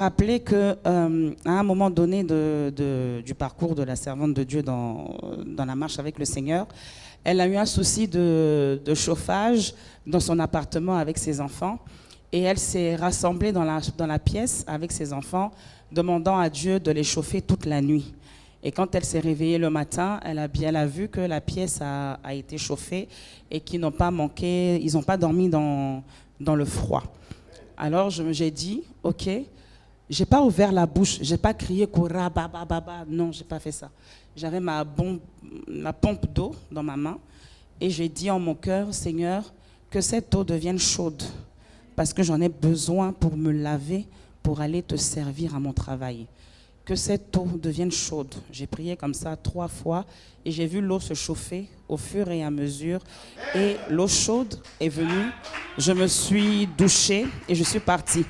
Rappeler que à un moment donné du parcours de la servante de Dieu dans la marche avec le Seigneur, elle a eu un souci de chauffage dans son appartement avec ses enfants et elle s'est rassemblée dans la pièce avec ses enfants, demandant à Dieu de les chauffer toute la nuit. Et quand elle s'est réveillée le matin, elle a vu que la pièce a été chauffée et qu'ils n'ont pas manqué, ils n'ont pas dormi dans le froid. Alors j'ai dit, ok. J'ai pas ouvert la bouche, j'ai pas crié Kora, baba, baba. Non, j'ai pas fait ça. J'avais ma pompe d'eau dans ma main et j'ai dit en mon cœur, Seigneur, que cette eau devienne chaude parce que j'en ai besoin pour me laver, pour aller te servir à mon travail. Que cette eau devienne chaude. J'ai prié comme ça 3 fois et j'ai vu l'eau se chauffer au fur et à mesure et l'eau chaude est venue. Je me suis douchée et je suis partie.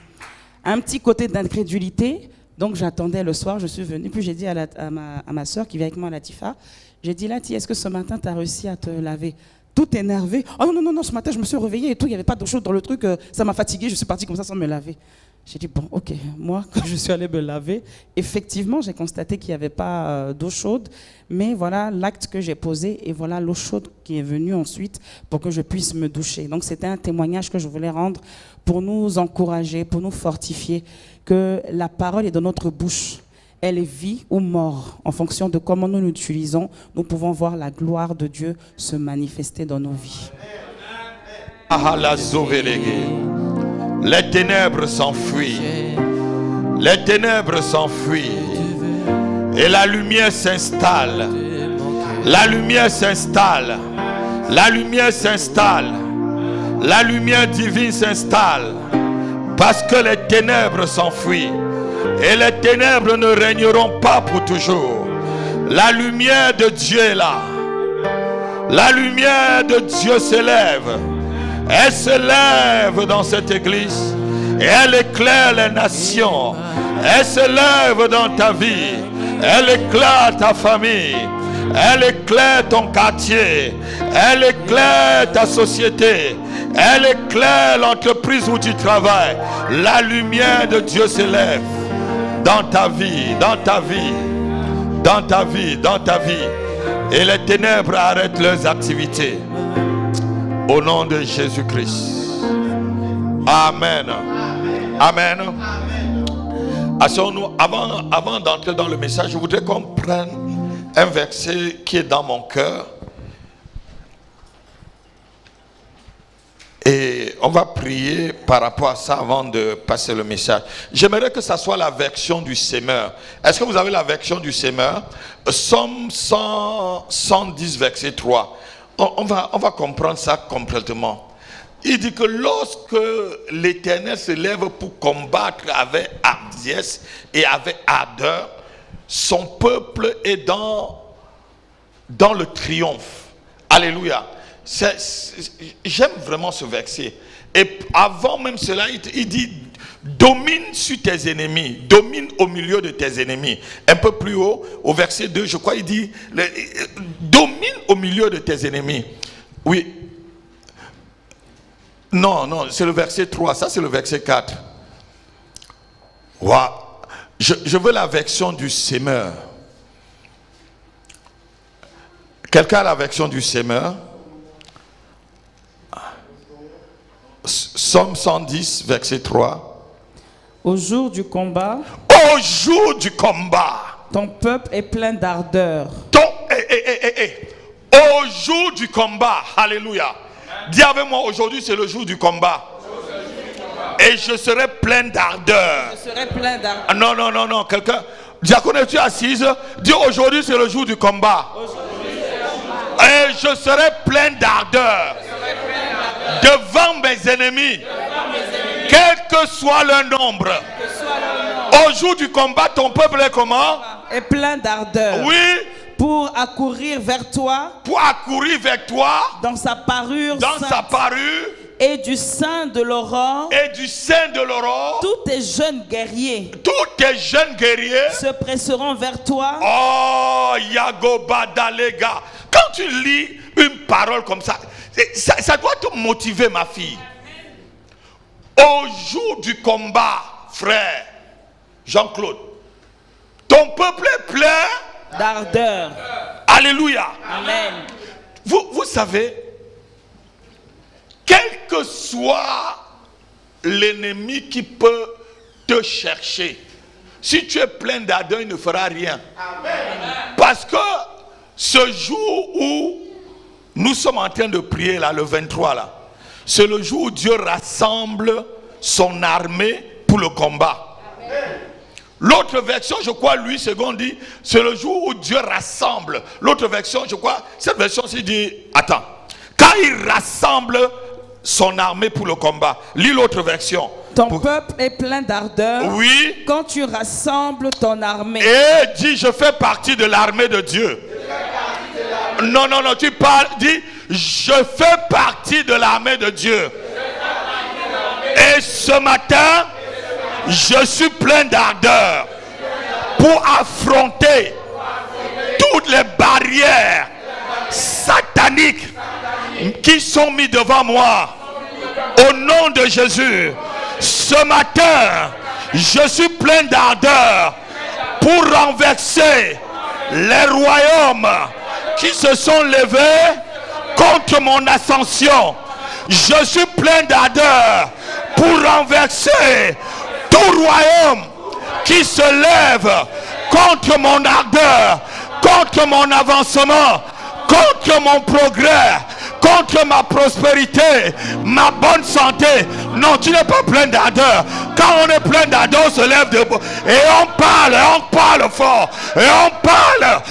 Un petit côté d'incrédulité, donc j'attendais le soir, je suis venue, puis j'ai dit à ma soeur qui vient avec moi, Latifa, j'ai dit, Lati, est-ce que ce matin tu as réussi à te laver? Tout énervé, oh non, ce matin je me suis réveillée et tout, il n'y avait pas d'eau chaude dans le truc, ça m'a fatiguée, je suis partie comme ça sans me laver. J'ai dit, bon, ok, moi, quand je suis allée me laver, effectivement, j'ai constaté qu'il n'y avait pas d'eau chaude, mais voilà l'acte que j'ai posé et voilà l'eau chaude qui est venue ensuite pour que je puisse me doucher. Donc, c'était un témoignage que je voulais rendre pour nous encourager, pour nous fortifier, que la parole est dans notre bouche. Elle est vie ou mort. En fonction de comment nous l'utilisons, nous pouvons voir la gloire de Dieu se manifester dans nos vies. Les ténèbres s'enfuient. Les ténèbres s'enfuient. Et la lumière s'installe. La lumière s'installe. La lumière s'installe. La lumière divine s'installe. Parce que les ténèbres s'enfuient. Et les ténèbres ne régneront pas pour toujours. La lumière de Dieu est là. La lumière de Dieu s'élève. Elle se lève dans cette église et elle éclaire les nations. Elle se lève dans ta vie. Elle éclaire ta famille. Elle éclaire ton quartier. Elle éclaire ta société. Elle éclaire l'entreprise où tu travailles. La lumière de Dieu s'élève dans ta vie, dans ta vie, dans ta vie, dans ta vie. Et les ténèbres arrêtent leurs activités. Au nom de Jésus-Christ. Amen. Amen. Asseyons-nous. Avant d'entrer dans le message, je voudrais qu'on prenne un verset qui est dans mon cœur. Et on va prier par rapport à ça avant de passer le message. J'aimerais que ça soit la version du semeur. Est-ce que vous avez la version du semeur? Psaume 110, verset 3. On va comprendre ça complètement. Il dit que lorsque l'Éternel se lève pour combattre avec hardiesse et avec ardeur, son peuple est dans le triomphe. Alléluia. J'aime vraiment ce verset. Et avant même cela, il dit, domine sur tes ennemis, domine au milieu de tes ennemis. Un peu plus haut, au verset 2, je crois, il dit, domine au milieu de tes ennemis. Oui. Non, c'est le verset 3, ça c'est le verset 4. Wow. Je veux la version du semeur. Quelqu'un a la version du semeur? Psaume 110, verset 3. Au jour du combat, au jour du combat, ton peuple est plein d'ardeur. Au jour du combat, alléluia. Dis avec moi, aujourd'hui c'est le jour du combat. Et je serai plein d'ardeur. Je serai plein d'ardeur. Non, quelqu'un. Diacone, es-tu assise? Dis aujourd'hui c'est le jour du combat. Et je serai plein d'ardeur. Devant mes ennemis, quel que soit leur nombre. Au jour du combat, ton peuple est comment? Est plein d'ardeur. Oui. Pour accourir vers toi. Pour accourir vers toi. Dans sa parure. Dans sainte. sa parure. Et du sein de l'aurore. Et du sein de l'aurore. Tous tes jeunes guerriers. Tous tes jeunes guerriers. Se presseront vers toi. Oh, Yagoba Dalega. Quand tu lis une parole comme ça, ça doit te motiver, ma fille. Au jour du combat, frère, Jean-Claude, ton peuple est plein d'ardeur. Alléluia. Amen. Vous savez, quel que soit l'ennemi qui peut te chercher, si tu es plein d'ardeur, il ne fera rien. Amen. Parce que ce jour où nous sommes en train de prier, là, le 23, là, c'est le jour où Dieu rassemble son armée pour le combat. Amen. L'autre version, je crois, lui, second dit, c'est le jour où Dieu rassemble. L'autre version, je crois, cette version-ci dit, attends, quand il rassemble son armée pour le combat, lis l'autre version. Ton peuple est plein d'ardeur. Oui. Quand tu rassembles ton armée. Et dis, je fais partie de l'armée de Dieu. Non, tu parles, dis, je fais partie de l'armée de Dieu. Et ce matin, je suis plein d'ardeur pour affronter toutes les barrières sataniques qui sont mises devant moi. Au nom de Jésus, ce matin, je suis plein d'ardeur pour renverser les royaumes qui se sont levés contre mon ascension. Je suis plein d'ardeur pour renverser tout royaume qui se lève contre mon ardeur, contre mon avancement, contre mon progrès, contre ma prospérité, ma bonne santé. Non, tu n'es pas plein d'ardeur. Quand on est plein d'ardeur, on se lève debout et on parle fort, et on parle,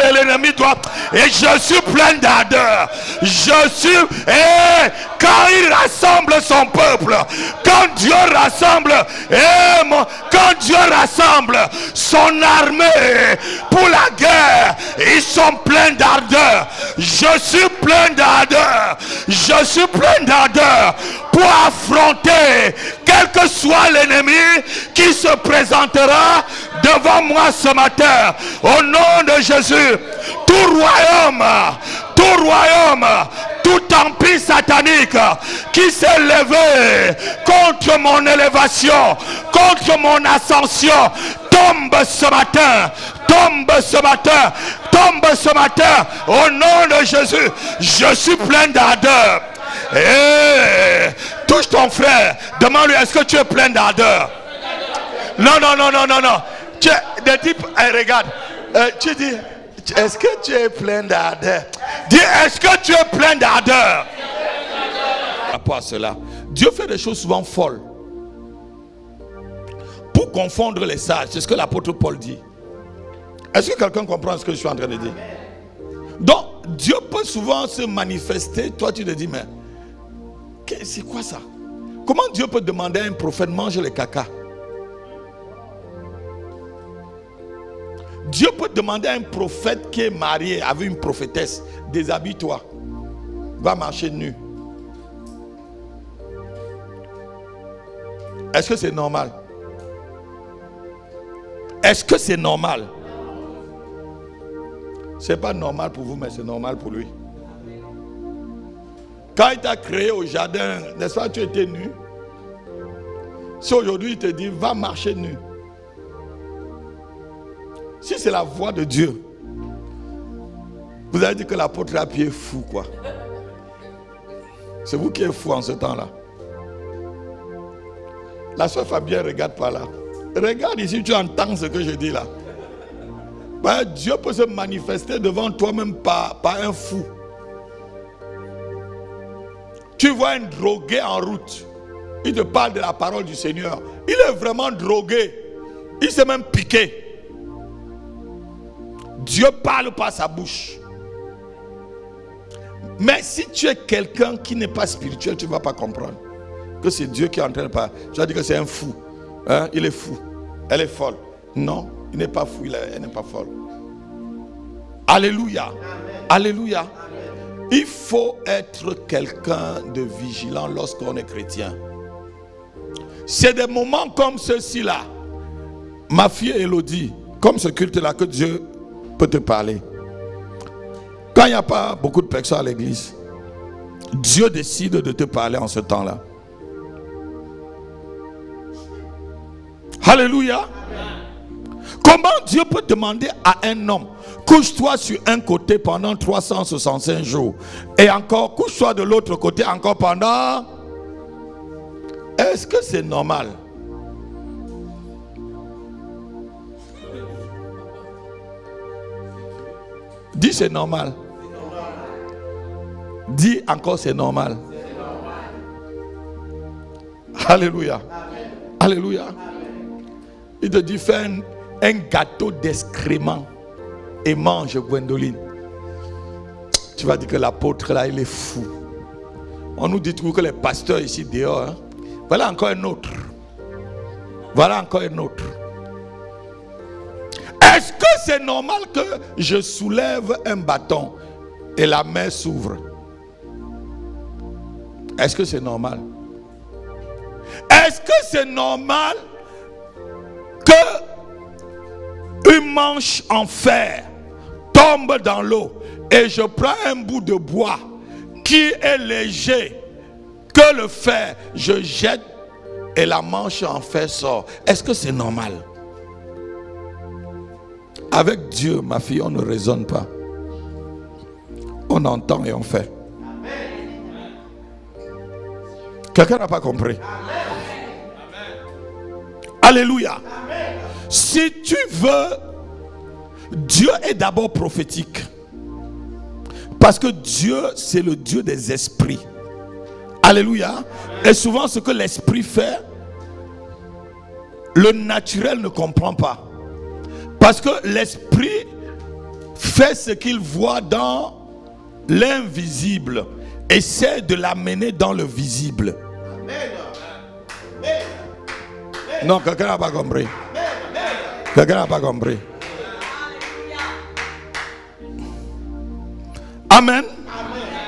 et l'ennemi doit. Et je suis plein d'ardeur. Et quand il rassemble son peuple, quand Dieu rassemble, quand Dieu rassemble son armée pour la guerre, ils sont pleins d'ardeur. Je suis plein d'ardeur. Je suis plein d'ardeur pour affronter quel que soit l'ennemi qui se présentera devant moi ce matin. Au nom de Jésus, tout royaume, tout empire satanique qui s'est levé contre mon élévation, contre mon ascension, tombe ce matin, au nom de Jésus. Je suis plein d'ardeur. Touche ton frère, demande-lui, est-ce que tu es plein d'ardeur? Non. Tu es des types, regarde, tu dis, est-ce que tu es plein d'ardeur? Dis, est-ce que tu es plein d'ardeur? Par rapport à cela, Dieu fait des choses souvent folles pour confondre les sages. C'est ce que l'apôtre Paul dit. Est-ce que quelqu'un comprend ce que je suis en train de dire? Donc, Dieu peut souvent se manifester. Toi, tu te dis, mais c'est quoi ça? Comment Dieu peut demander à un prophète mange le caca? Dieu peut demander à un prophète qui est marié avec une prophétesse, déshabille-toi, va marcher nu. Est-ce que c'est normal? Est-ce que c'est normal? C'est pas normal pour vous, mais c'est normal pour lui. Quand il t'a créé au jardin, n'est-ce pas, tu étais nu. Si aujourd'hui il te dit, va marcher nu. Si c'est la voix de Dieu, vous avez dit que l'apôtre à pied est fou, quoi. C'est vous qui êtes fou en ce temps-là. La soeur Fabienne regarde par là. Regarde ici, tu entends ce que je dis là. Ben, Dieu peut se manifester devant toi-même par un fou. Tu vois un drogué en route. Il te parle de la parole du Seigneur. Il est vraiment drogué. Il s'est même piqué. Dieu parle par sa bouche. Mais si tu es quelqu'un qui n'est pas spirituel, tu ne vas pas comprendre que c'est Dieu qui est en train de parler. Tu vas dire que c'est un fou. Hein? Il est fou. Elle est folle. Non, il n'est pas fou, elle n'est pas folle. Alléluia. Amen. Alléluia. Amen. Il faut être quelqu'un de vigilant lorsqu'on est chrétien. C'est des moments comme ceux-ci-là. Ma fille Élodie, comme ce culte-là, que Dieu peut te parler. Quand il n'y a pas beaucoup de personnes à l'église, Dieu décide de te parler en ce temps-là. Alléluia. Comment Dieu peut demander à un homme, couche-toi sur un côté pendant 365 jours et encore couche-toi de l'autre côté encore pendant... Est-ce que c'est normal? Dis c'est normal. Dis encore c'est normal. Alléluia. Alléluia. Il te dit fais un gâteau d'excréments et mange, Gwendoline. Tu vas dire que l'apôtre là il est fou. On nous dit toujours que les pasteurs ici dehors, hein? Voilà encore un autre. Voilà encore un autre. Est-ce que c'est normal que je soulève un bâton et la mer s'ouvre? Est-ce que c'est normal? Est-ce que c'est normal que une manche en fer tombe dans l'eau et je prends un bout de bois qui est léger que le fer, je jette et la manche en fer sort? Est-ce que c'est normal? Avec Dieu, ma fille, on ne raisonne pas. On entend et on fait. Quelqu'un n'a pas compris? Alléluia. Si tu veux, Dieu est d'abord prophétique. Parce que Dieu, c'est le Dieu des esprits. Alléluia. Et souvent, ce que l'esprit fait, le naturel ne comprend pas. Parce que l'esprit fait ce qu'il voit dans l'invisible. Essaie de l'amener dans le visible. Non, quelqu'un n'a pas compris. Quelqu'un n'a pas compris. Amen.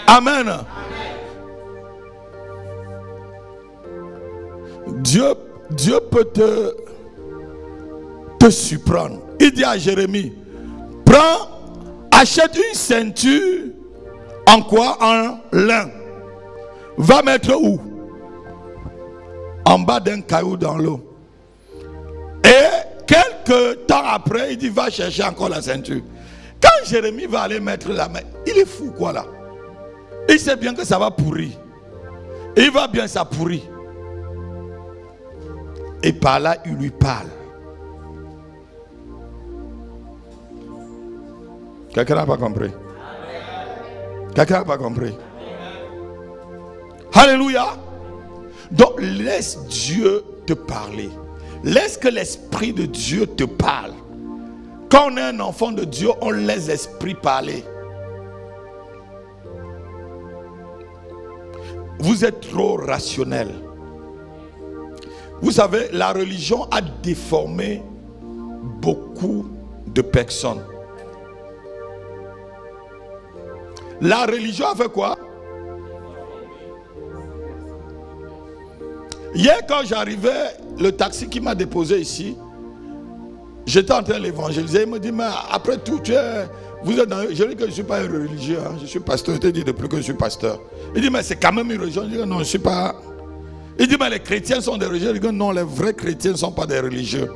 Amen. Dieu peut te surprendre. Il dit à Jérémie, achète une ceinture en quoi? En lin. Va mettre où? En bas d'un caillou dans l'eau. Et quelques temps après, il dit, va chercher encore la ceinture. Quand Jérémie va aller mettre la main, il est fou quoi là? Il sait bien que ça va pourrir. Il va bien, ça pourrit. Et par là, il lui parle. Quelqu'un n'a pas compris? Quelqu'un n'a pas compris? Alléluia. Donc laisse Dieu te parler. Laisse que l'Esprit de Dieu te parle. Quand on est un enfant de Dieu, on laisse l'Esprit parler. Vous êtes trop rationnel. Vous savez, la religion a déformé beaucoup de personnes. La religion a fait quoi? Hier, quand j'arrivais, le taxi qui m'a déposé ici, j'étais en train de l'évangéliser. Il me dit, mais après tout, vous êtes dans... Je dis que je ne suis pas un religieux, hein. Je suis pasteur. Je te dis depuis que je suis pasteur. Il dit, mais c'est quand même une religion. Je dis, non, je ne suis pas... Il dit, mais les chrétiens sont des religieux. Je dis, non, les vrais chrétiens ne sont pas des religieux.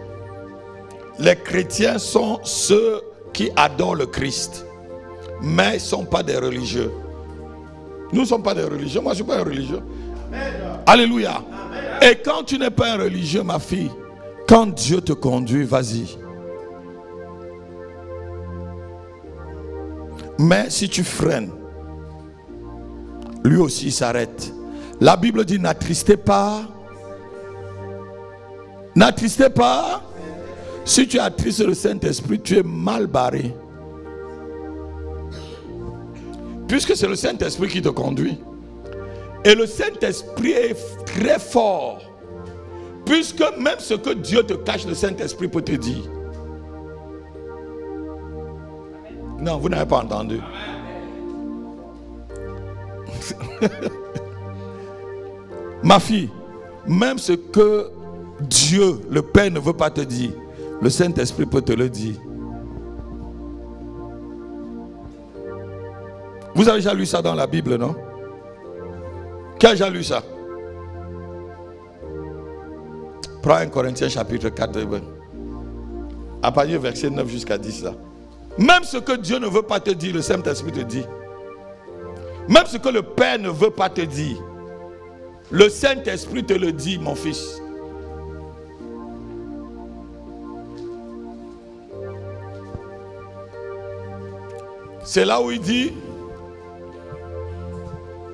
Les chrétiens sont ceux qui adorent le Christ. Mais ils ne sont pas des religieux. Nous ne sommes pas des religieux. Moi, je ne suis pas un religieux. Amen. Alléluia. Amen. Et quand tu n'es pas un religieux, ma fille, quand Dieu te conduit, vas-y. Mais si tu freines, lui aussi s'arrête. La Bible dit, n'attristez pas. N'attristez pas. Si tu attristes le Saint-Esprit, tu es mal barré. Puisque c'est le Saint-Esprit qui te conduit. Et le Saint-Esprit est très fort. Puisque même ce que Dieu te cache, le Saint-Esprit peut te dire. Non, vous n'avez pas entendu. Ma fille, même ce que Dieu, le Père, ne veut pas te dire, le Saint-Esprit peut te le dire. Vous avez déjà lu ça dans la Bible, non? Qui a déjà lu ça? Prends 1 Corinthiens chapitre 4. À partir du verset 9 jusqu'à 10 là. Même ce que Dieu ne veut pas te dire, le Saint-Esprit te dit. Même ce que le Père ne veut pas te dire, le Saint-Esprit te le dit, mon fils. C'est là où il dit...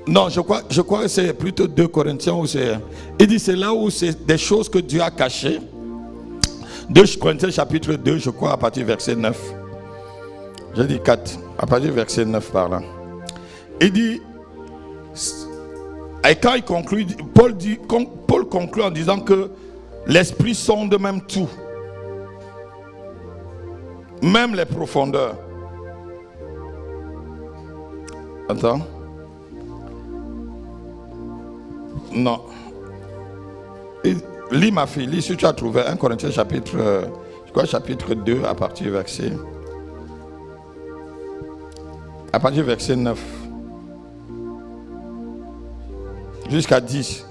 Non, je crois que c'est plutôt 2 Corinthiens où c'est... Il dit c'est là où c'est des choses que Dieu a cachées. 2 Corinthiens chapitre 2, je crois, à partir du verset 9. Je dis 4, à partir du verset 9 par là. Il dit... Et quand il conclut, Paul conclut en disant que l'Esprit sonde même tout. Même les profondeurs. Attends. Non. Lis ma fille, lis si tu as trouvé 1 Corinthiens chapitre 2 à partir du verset. À partir du verset 9. Jusqu'à 10.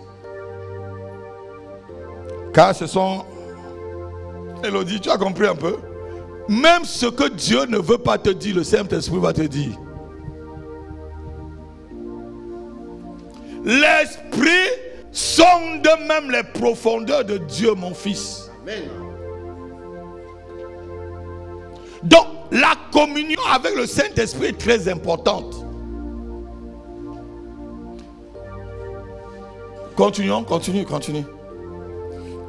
Car ce sont... Elodie, tu as compris un peu? Même ce que Dieu ne veut pas te dire, le Saint-Esprit va te dire. L'Esprit sonde même les profondeurs de Dieu, mon fils. Amen. Donc, la communion avec le Saint-Esprit est très importante. Continuons, continue.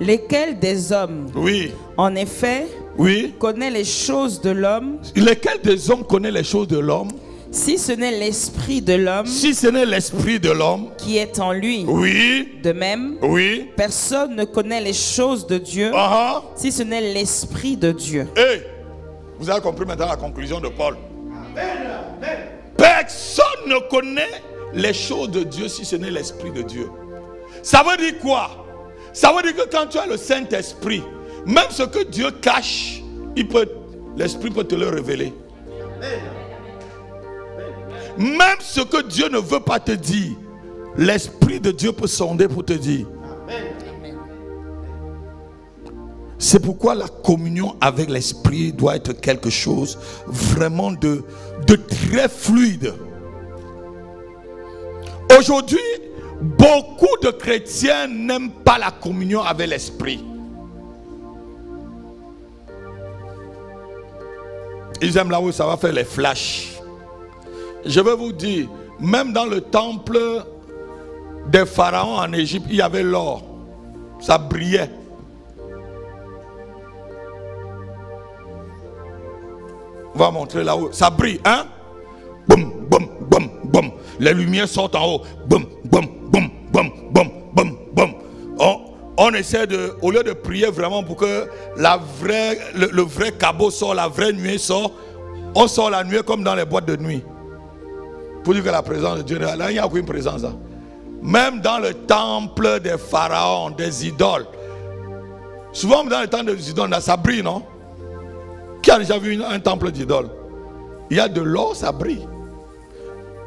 Lesquels des hommes, oui, en effet, oui, connaît les choses de l'homme? Lesquels des hommes connaît les choses de l'homme? Si ce n'est l'esprit de l'homme, si ce n'est l'esprit de l'homme qui est en lui, oui, de même, oui, personne ne connaît les choses de Dieu, si ce n'est l'esprit de Dieu. Hey, vous avez compris maintenant la conclusion de Paul. Amen. Personne ne connaît les choses de Dieu si ce n'est l'esprit de Dieu. Ça veut dire quoi? Ça veut dire que quand tu as le Saint-Esprit, même ce que Dieu cache, l'Esprit peut te le révéler. Amen. Même ce que Dieu ne veut pas te dire, l'Esprit de Dieu peut sonder pour te dire. Amen. C'est pourquoi la communion avec l'Esprit doit être quelque chose vraiment de très fluide. Aujourd'hui, beaucoup de chrétiens n'aiment pas la communion avec l'Esprit. Ils aiment là où ça va faire les flashs. Je vais vous dire, même dans le temple des pharaons en Égypte, il y avait l'or. Ça brillait. On va montrer là où ça brille, hein? Boum, boum, boum, boum. Les lumières sortent en haut. Boum, boum, boum, boum, boum, boum, boum. On essaie au lieu de prier vraiment pour que le vrai cabot sort, la vraie nuée sort, on sort la nuée comme dans les boîtes de nuit. Pour dire que la présence de Dieu, là, il n'y a aucune présence. Là. Même dans le temple des pharaons, des idoles. Souvent dans le temple des idoles, là, ça brille, non? Qui a déjà vu un temple d'idole? Il y a de l'or, ça brille.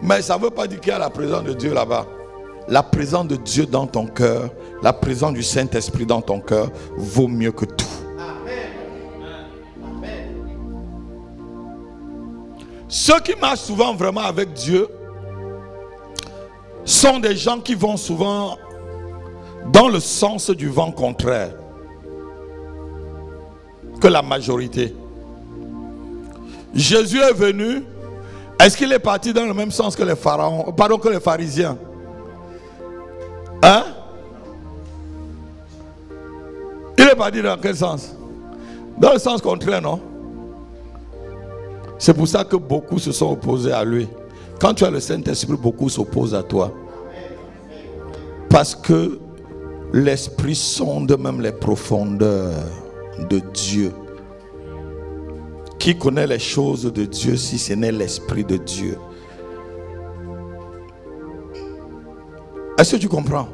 Mais ça ne veut pas dire qu'il y a la présence de Dieu là-bas. La présence de Dieu dans ton cœur, la présence du Saint-Esprit dans ton cœur vaut mieux que tout. Ceux qui marchent souvent vraiment avec Dieu sont des gens qui vont souvent dans le sens du vent contraire que la majorité. Jésus est venu. Est-ce qu'il est parti dans le même sens que les pharaons, pardon, que les pharisiens? Hein? Il est parti dans quel sens? Dans le sens contraire, non? C'est pour ça que beaucoup se sont opposés à lui. Quand tu as le Saint-Esprit, beaucoup s'opposent à toi. Parce que l'Esprit sonde même les profondeurs de Dieu. Qui connaît les choses de Dieu si ce n'est l'Esprit de Dieu? Est-ce que tu comprends?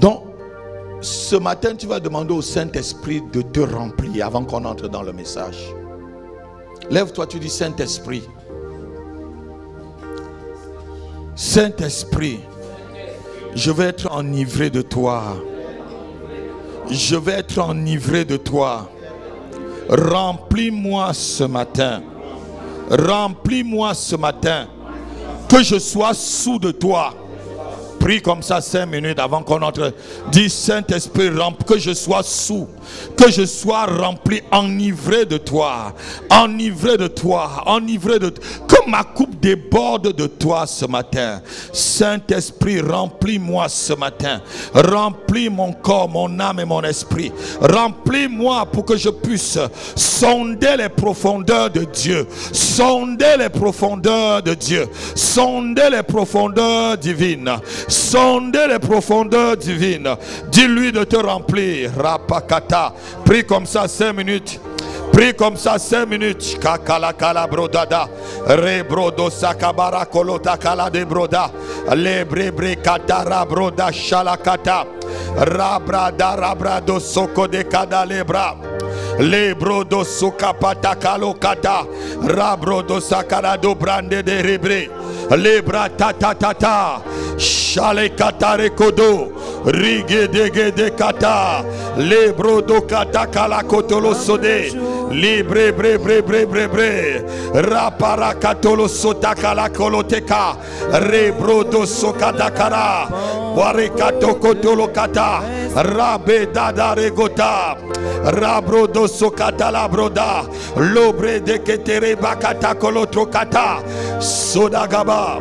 Donc, ce matin, tu vas demander au Saint-Esprit de te remplir avant qu'on entre dans le message. Lève-toi, tu dis Saint-Esprit. Saint-Esprit, je vais être enivré de toi. Je vais être enivré de toi. Remplis-moi ce matin. Remplis-moi ce matin. Que je sois sous de toi. Prie comme ça 5 minutes avant qu'on entre. Dis Saint-Esprit, que je sois sous, que je sois rempli, enivré de toi, enivré de toi, enivré de toi. Que ma coupe déborde de toi ce matin. Saint-Esprit, remplis-moi ce matin. Remplis mon corps, mon âme et mon esprit. Remplis-moi pour que je puisse sonder les profondeurs de Dieu. Sonder les profondeurs de Dieu. Sonder les profondeurs divines. Sonder les profondeurs divines. Dis-lui de te remplir. Rapakata. Prie comme ça 5 minutes. Prie comme ça 5 minutes. Kakala kala brodada. Rebrodo sakabara kolota kala de broda. Lebrebre katara broda shalakata. Rabrada rabrado soko de kada lebra. Lebrodo sukapata kalokata. Rabrodo sakarado brande de rebre. Lebra tata tata. Shale katare kodo. Rige dege de kata. Lebrodo kata kala kotolo sode. Libre bre bre bre bre bre. Rapara katolo sota kala koloteka. Rebrodo sokata kara. Warekato kotolo kata. Rabe dada regota. Rabrodo sokata la broda. Lobre de ketere bakata kolotro kata. Sodagaba.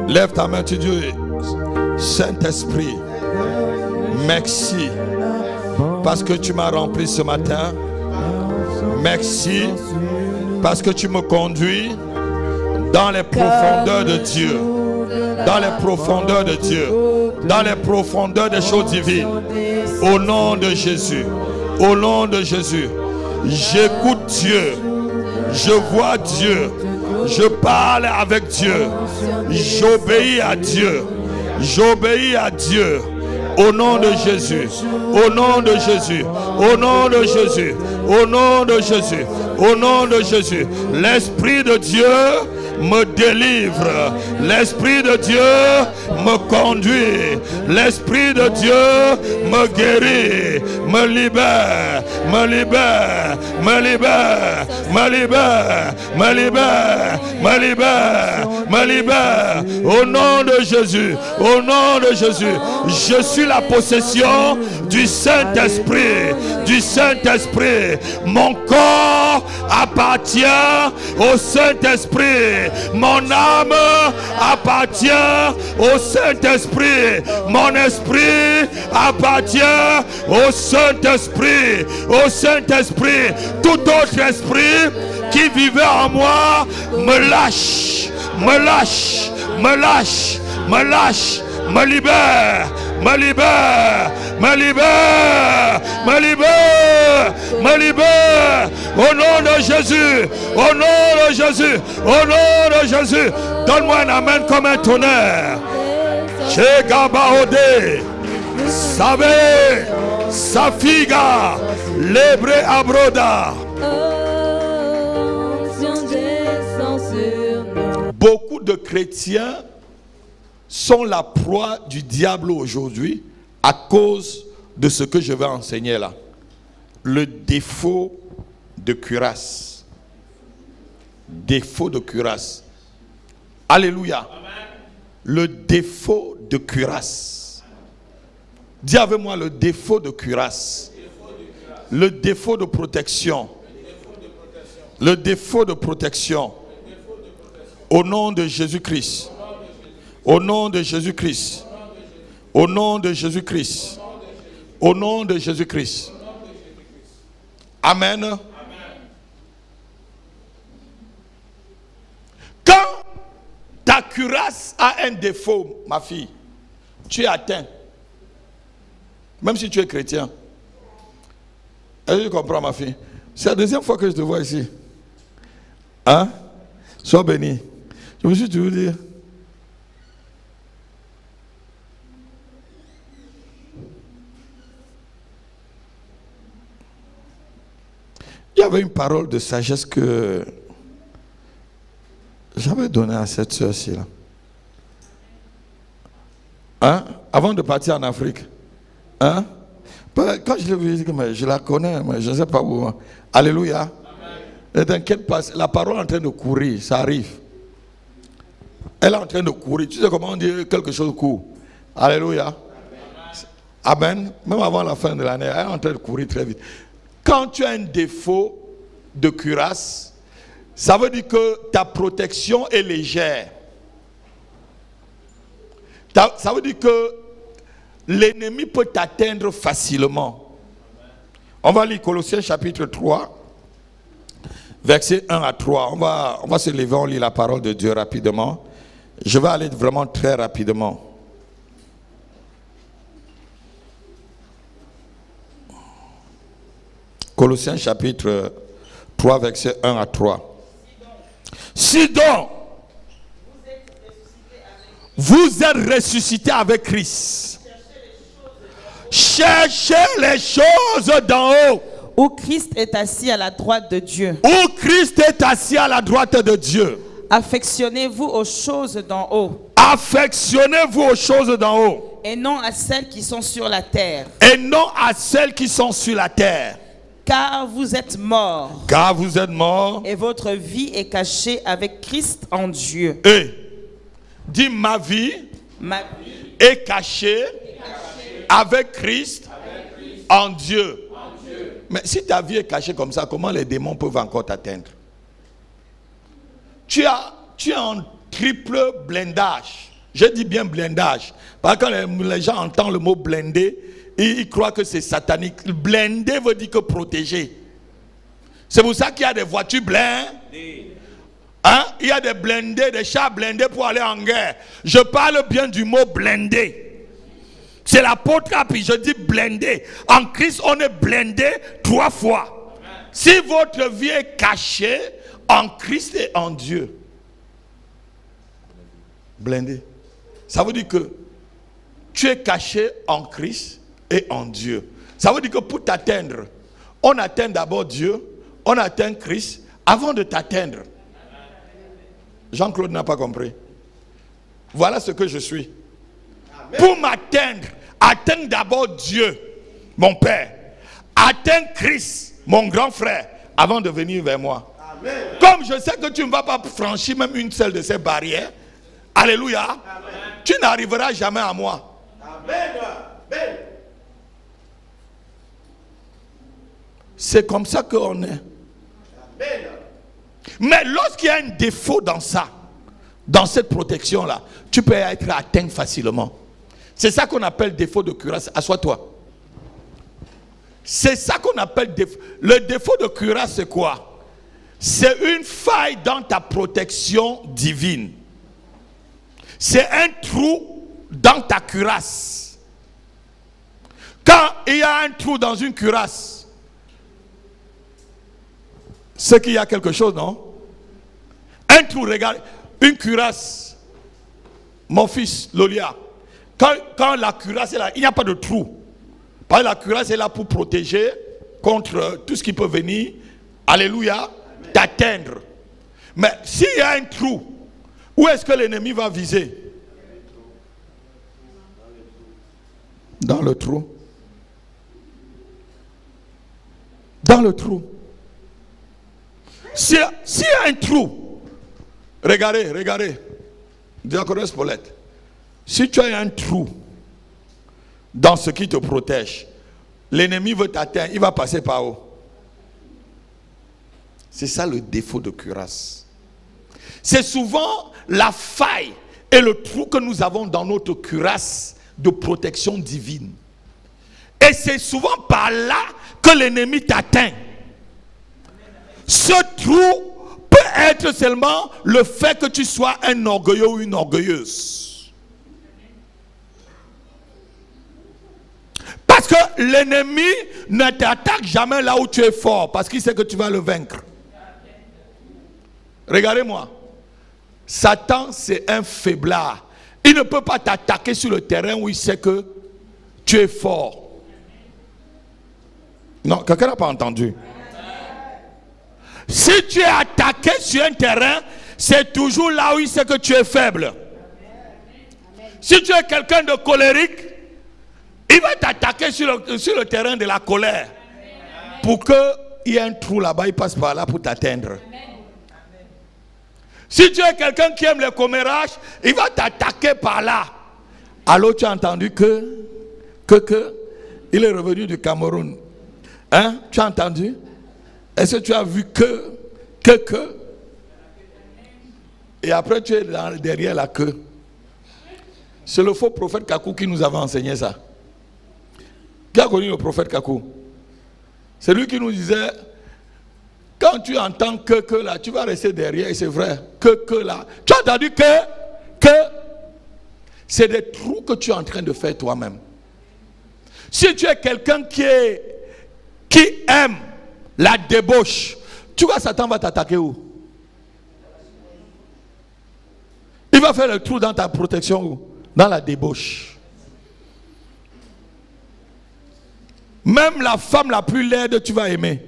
Lève ta main, tu dis, Saint-Esprit, merci parce que tu m'as rempli ce matin. Merci parce que tu me conduis dans les profondeurs de Dieu. Dans les profondeurs de Dieu. Dans les profondeurs des choses divines. Au nom de Jésus. Au nom de Jésus. J'écoute Dieu. Je vois Dieu. Je parle avec Dieu. J'obéis à Dieu. J'obéis à Dieu. Au nom de Jésus. Au nom de Jésus. Au nom de Jésus. Au nom de Jésus. Au nom de Jésus. L'Esprit de Dieu me délivre. L'Esprit de Dieu me conduit. L'Esprit de Dieu me guérit. Me libère. Me libère. Me libère. Me libère. Me libère. Me libère. Me libère. Au nom de Jésus. Au nom de Jésus. Je suis la possession du Saint-Esprit. Du Saint-Esprit. Mon corps appartient au Saint-Esprit. Mon âme appartient au Saint-Esprit. Mon esprit appartient au Saint-Esprit. Au Saint-Esprit. Tout autre esprit qui vivait en moi me lâche. Me lâche. Me lâche. Me lâche. Me libère. Me libère. Me libère. Me libère. Me libère. Au nom de Jésus. Au nom de Jésus. Au nom de Jésus. Donne-moi un amen comme un tonnerre. Chegabaode. Savé. Safiga. Lebre abroda. Beaucoup de chrétiens sont la proie du diable aujourd'hui à cause de ce que je vais enseigner là. Le défaut de cuirasse. Défaut de cuirasse. Alléluia. Amen. Le défaut de cuirasse. Dis avec moi le défaut de cuirasse. Le défaut de protection. Le défaut de protection. Au nom de Jésus-Christ. Au nom de Jésus-Christ. Au nom de Jésus-Christ. Au nom de Jésus-Christ. Amen. Quand ta cuirasse a un défaut, ma fille, tu es atteint. Même si tu es chrétien. Est-ce que tu comprends, ma fille? C'est la deuxième fois que je te vois ici. Hein? Sois béni. Je me suis toujours dit. Il y avait une parole de sagesse que j'avais donnée à cette sœur-ci. avant de partir en Afrique. Hein? Quand je l'ai vu, je la connais, mais je ne sais pas où. Alléluia. Ne t'inquiète pas, la parole est en train de courir, ça arrive. Elle est en train de courir. Tu sais comment on dit quelque chose court? Alléluia. Amen. Même avant la fin de l'année, elle est en train de courir très vite. Quand tu as un défaut de cuirasse, ça veut dire que ta protection est légère. Ça veut dire que l'ennemi peut t'atteindre facilement. On va lire Colossiens chapitre 3, versets 1 à 3. On va se lever, on lit la parole de Dieu rapidement. Je vais aller vraiment très rapidement. Colossiens chapitre 3, versets 1 à 3. Si donc, vous êtes ressuscité avec Christ, cherchez les choses d'en haut, où Christ est assis à la droite de Dieu. Où Christ est assis à la droite de Dieu. Affectionnez-vous aux choses d'en haut. Affectionnez-vous aux choses d'en haut. Et non à celles qui sont sur la terre. Et non à celles qui sont sur la terre. Car vous êtes morts. Car vous êtes morts. Et votre vie est cachée avec Christ en Dieu. Et dis ma vie est cachée avec Christ en Dieu. Mais si ta vie est cachée comme ça, comment les démons peuvent encore t'atteindre? Tu es en triple blindage. Je dis bien blindage. Parce que quand les gens entendent le mot blindé, ils croient que c'est satanique. Blindé veut dire que protégé. C'est pour ça qu'il y a des voitures blindées. Hein? Il y a des blindés, des chars blindés pour aller en guerre. Je parle bien du mot blindé. C'est l'apôtre puis je dis blindé. En Christ, on est blindé 3 fois. Si votre vie est cachée en Christ et en Dieu. Blindé. Ça veut dire que tu es caché en Christ et en Dieu. Ça veut dire que pour t'atteindre, on atteint d'abord Dieu, on atteint Christ avant de t'atteindre. Jean-Claude n'a pas compris. Voilà ce que je suis. Amen. Pour m'atteindre, atteindre d'abord Dieu, mon Père. Atteindre Christ, mon grand frère, avant de venir vers moi. Amen. Comme je sais que tu ne vas pas franchir même une seule de ces barrières, alléluia, amen, tu n'arriveras jamais à moi. Amen. Amen. C'est comme ça qu'on est. Amen. Mais lorsqu'il y a un défaut dans ça, dans cette protection-là, tu peux être atteint facilement. C'est ça qu'on appelle défaut de cuirasse. Assois-toi. C'est ça qu'on appelle défaut. Le défaut de cuirasse, c'est quoi? C'est une faille dans ta protection divine. C'est un trou dans ta cuirasse. Quand il y a un trou dans une cuirasse, c'est qu'il y a quelque chose, non? Un trou, regarde, une cuirasse. Mon fils, Lolia, quand la cuirasse est là, il n'y a pas de trou. Parce que la cuirasse est là pour protéger contre tout ce qui peut venir, alléluia, t'atteindre. Mais s'il y a un trou, où est-ce que l'ennemi va viser? Dans le trou. Dans le trou. S'il y a un trou, regardez, Diaconesse Paulette, si tu as un trou dans ce qui te protège, l'ennemi veut t'atteindre, il va passer par où? C'est ça le défaut de cuirasse. C'est souvent la faille et le trou que nous avons dans notre cuirasse de protection divine. Et c'est souvent par là que l'ennemi t'atteint. Ce trou peut être seulement le fait que tu sois un orgueilleux ou une orgueilleuse. Parce que l'ennemi ne t'attaque jamais là où tu es fort, parce qu'il sait que tu vas le vaincre. Regardez-moi. Satan, c'est un faiblard. Il ne peut pas t'attaquer sur le terrain où il sait que tu es fort. Non, quelqu'un n'a pas entendu. Si tu es attaqué sur un terrain, c'est toujours là où il sait que tu es faible. Si tu es quelqu'un de colérique, il va t'attaquer sur le terrain de la colère. Pour qu'il y ait un trou là-bas, il passe par là pour t'atteindre. Si tu es quelqu'un qui aime les commérages, il va t'attaquer par là. Alors tu as entendu que il est revenu du Cameroun. Hein? Tu as entendu? Est-ce que tu as vu que et après tu es derrière la queue. C'est le faux prophète Kakou qui nous avait enseigné ça. Qui a connu le prophète Kakou? C'est lui qui nous disait, quand tu entends que là, tu vas rester derrière, et c'est vrai, que là. Tu as entendu que c'est des trous que tu es en train de faire toi-même. Si tu es quelqu'un qui aime la débauche, tu vois, Satan va t'attaquer où? Il va faire le trou dans ta protection où? Dans la débauche. Même la femme la plus laide, tu vas aimer.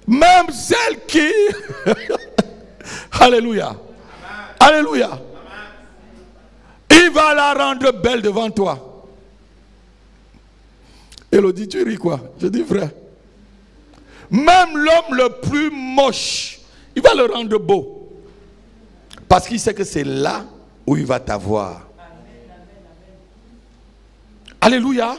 Même celle qui... Alléluia. Alléluia. Il va la rendre belle devant toi. Elodie, tu ris quoi? Je dis vrai. Même l'homme le plus moche, il va le rendre beau. Parce qu'il sait que c'est là où il va t'avoir. Alléluia.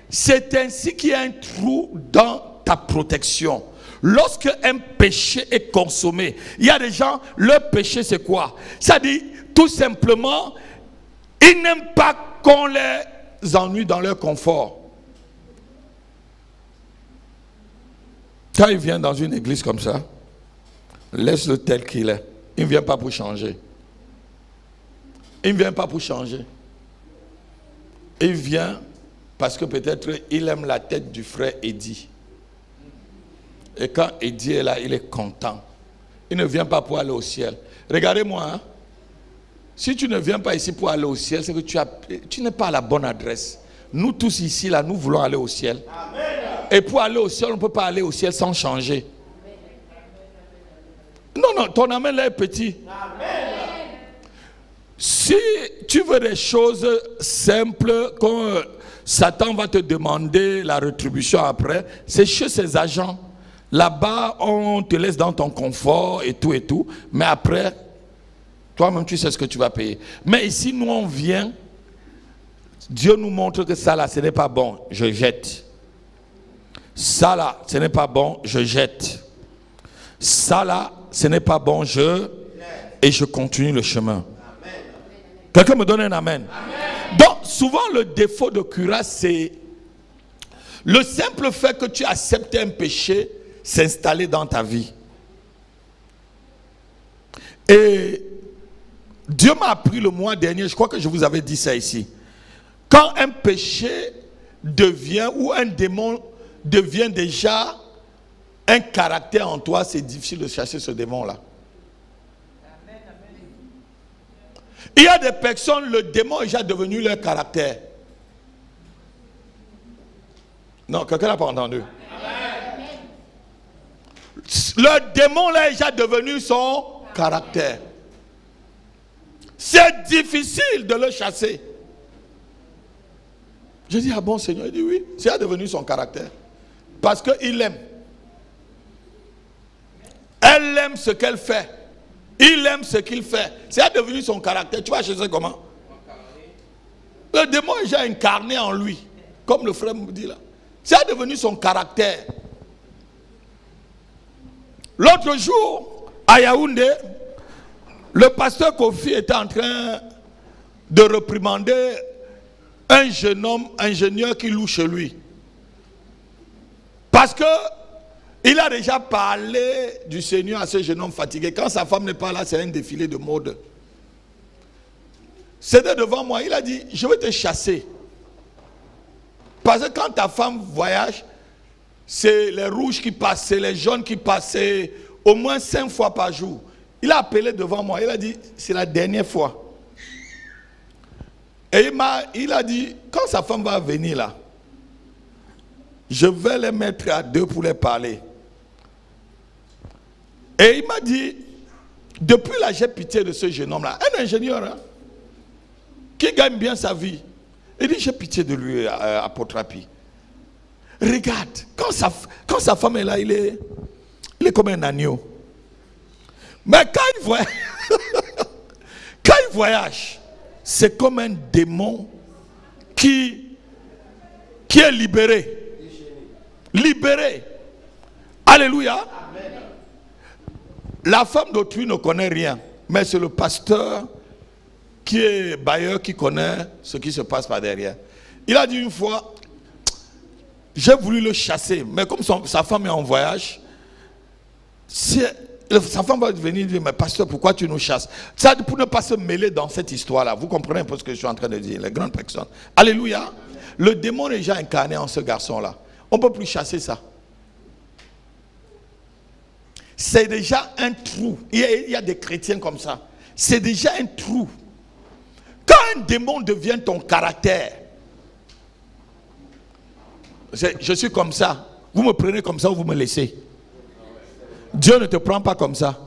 C'est ainsi qu'il y a un trou dans ta protection. Lorsque un péché est consommé, il y a des gens, leur péché c'est quoi? Ça dit tout simplement, ils n'aiment pas qu'on les ennuie dans leur confort. Quand il vient dans une église comme ça, laisse-le tel qu'il est. Il ne vient pas pour changer. Il ne vient pas pour changer. Il vient parce que peut-être il aime la tête du frère Eddie. Et quand Eddie est là, il est content. Il ne vient pas pour aller au ciel. Regardez-moi, hein? Si tu ne viens pas ici pour aller au ciel, c'est que tu n'es pas à la bonne adresse. Nous tous ici, là, nous voulons aller au ciel. Amen. Et pour aller au ciel, on ne peut pas aller au ciel sans changer. Non, ton amen là est petit. Amen. Si tu veux des choses simples, quand Satan va te demander la rétribution après, c'est chez ses agents. Là-bas, on te laisse dans ton confort et tout. Mais après, toi-même, tu sais ce que tu vas payer. Mais ici, nous, on vient. Dieu nous montre que ça, là, ce n'est pas bon. Je jette. Ça, là, ce n'est pas bon. Je jette. Ça, là, ce n'est pas bon. Et je continue le chemin. Quelqu'un me donne un amen. Amen. Donc, souvent, le défaut de cuirasse, c'est le simple fait que tu acceptes un péché s'installer dans ta vie. Et Dieu m'a appris le mois dernier, je crois que je vous avais dit ça ici. Quand un péché devient, ou un démon devient déjà un caractère en toi, c'est difficile de chasser ce démon-là. Il y a des personnes, le démon est déjà devenu leur caractère. Non, quelqu'un n'a pas entendu. Le démon là est déjà devenu son caractère. C'est difficile de le chasser. Je dis, ah bon Seigneur? Il dit oui, c'est déjà devenu son caractère. Parce qu'il aime. Elle aime ce qu'elle fait. Il aime ce qu'il fait. C'est déjà devenu son caractère. Tu vas chasser comment? Le démon est déjà incarné en lui. Comme le frère me dit là. C'est déjà devenu son caractère. L'autre jour, à Yaoundé, le pasteur Kofi était en train de réprimander un jeune homme, ingénieur qui loue chez lui. Parce que il a déjà parlé du Seigneur à ce jeune homme fatigué. Quand sa femme n'est pas là, c'est un défilé de mode. C'était devant moi, il a dit, je vais te chasser. Parce que quand ta femme voyage, c'est les rouges qui passent, c'est les jaunes qui passent au moins 5 fois par jour. Il a appelé devant moi, il a dit, c'est la dernière fois. Et il a dit, quand sa femme va venir là, je vais les mettre à deux pour les parler. Et il m'a dit, depuis là, j'ai pitié de ce jeune homme-là. Un ingénieur, hein, qui gagne bien sa vie. Il dit, j'ai pitié de lui, apôtre Rapi. Regarde, quand sa femme est là, il est comme un agneau. Mais quand il voyage, c'est comme un démon qui est libéré. Libéré. Alléluia. Amen. La femme d'autrui ne connaît rien, mais c'est le pasteur qui est bailleur qui connaît ce qui se passe par derrière. Il a dit une fois, j'ai voulu le chasser, mais comme sa femme est en voyage, sa femme va venir dire, mais pasteur, pourquoi tu nous chasses? Ça, pour ne pas se mêler dans cette histoire-là. Vous comprenez un peu ce que je suis en train de dire, les grandes personnes. Alléluia. Le démon est déjà incarné en ce garçon-là. On ne peut plus chasser ça. C'est déjà un trou. Il y a des chrétiens comme ça. C'est déjà un trou. Quand un démon devient ton caractère, je suis comme ça. Vous me prenez comme ça ou vous me laissez? Dieu ne te prend pas comme ça.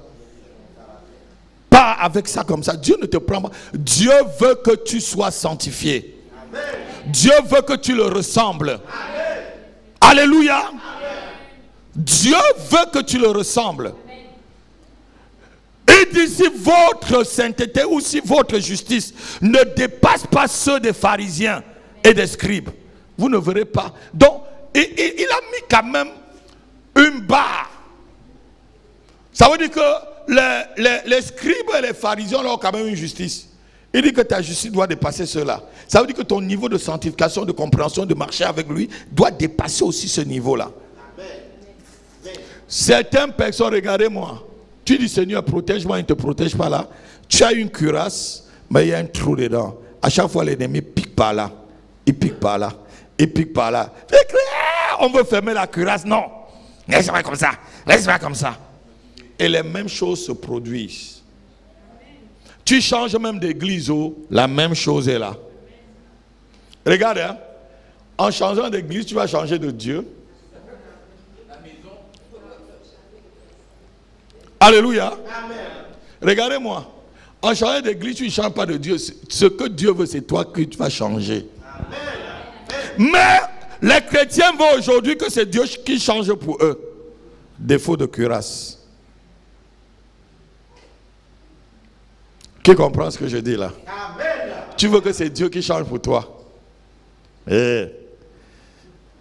Pas avec ça comme ça. Dieu ne te prend pas. Dieu veut que tu sois sanctifié. Amen. Dieu veut que tu le ressembles. Amen. Alléluia. Amen. Dieu veut que tu le ressembles. Il dit si votre sainteté ou si votre justice ne dépasse pas ceux des pharisiens et des scribes, vous ne verrez pas. Donc, il a mis quand même une barre. Ça veut dire que les scribes et les pharisiens ont quand même une justice. Il dit que ta justice doit dépasser cela. Ça veut dire que ton niveau de sanctification, de compréhension, de marcher avec lui doit dépasser aussi ce niveau-là. Certaines personnes, regardez-moi. Tu dis Seigneur, protège-moi, il ne te protège pas là. Tu as une cuirasse, mais il y a un trou dedans. À chaque fois, l'ennemi pique par là. Il pique par là. Il pique par là. On veut fermer la cuirasse. Non. Laisse-moi comme ça. Laisse-moi comme ça. Et les mêmes choses se produisent. Tu changes même d'église, la même chose est là. Regarde, hein, en changeant d'église, tu vas changer de Dieu. Alléluia. Amen. Regardez-moi. En changeant d'église, tu ne changes pas de Dieu. Ce que Dieu veut, c'est toi que tu vas changer. Amen. Mais les chrétiens voient aujourd'hui que c'est Dieu qui change pour eux. Défaut de cuirasse. Qui comprend ce que je dis là? Amen. Tu veux que c'est Dieu qui change pour toi?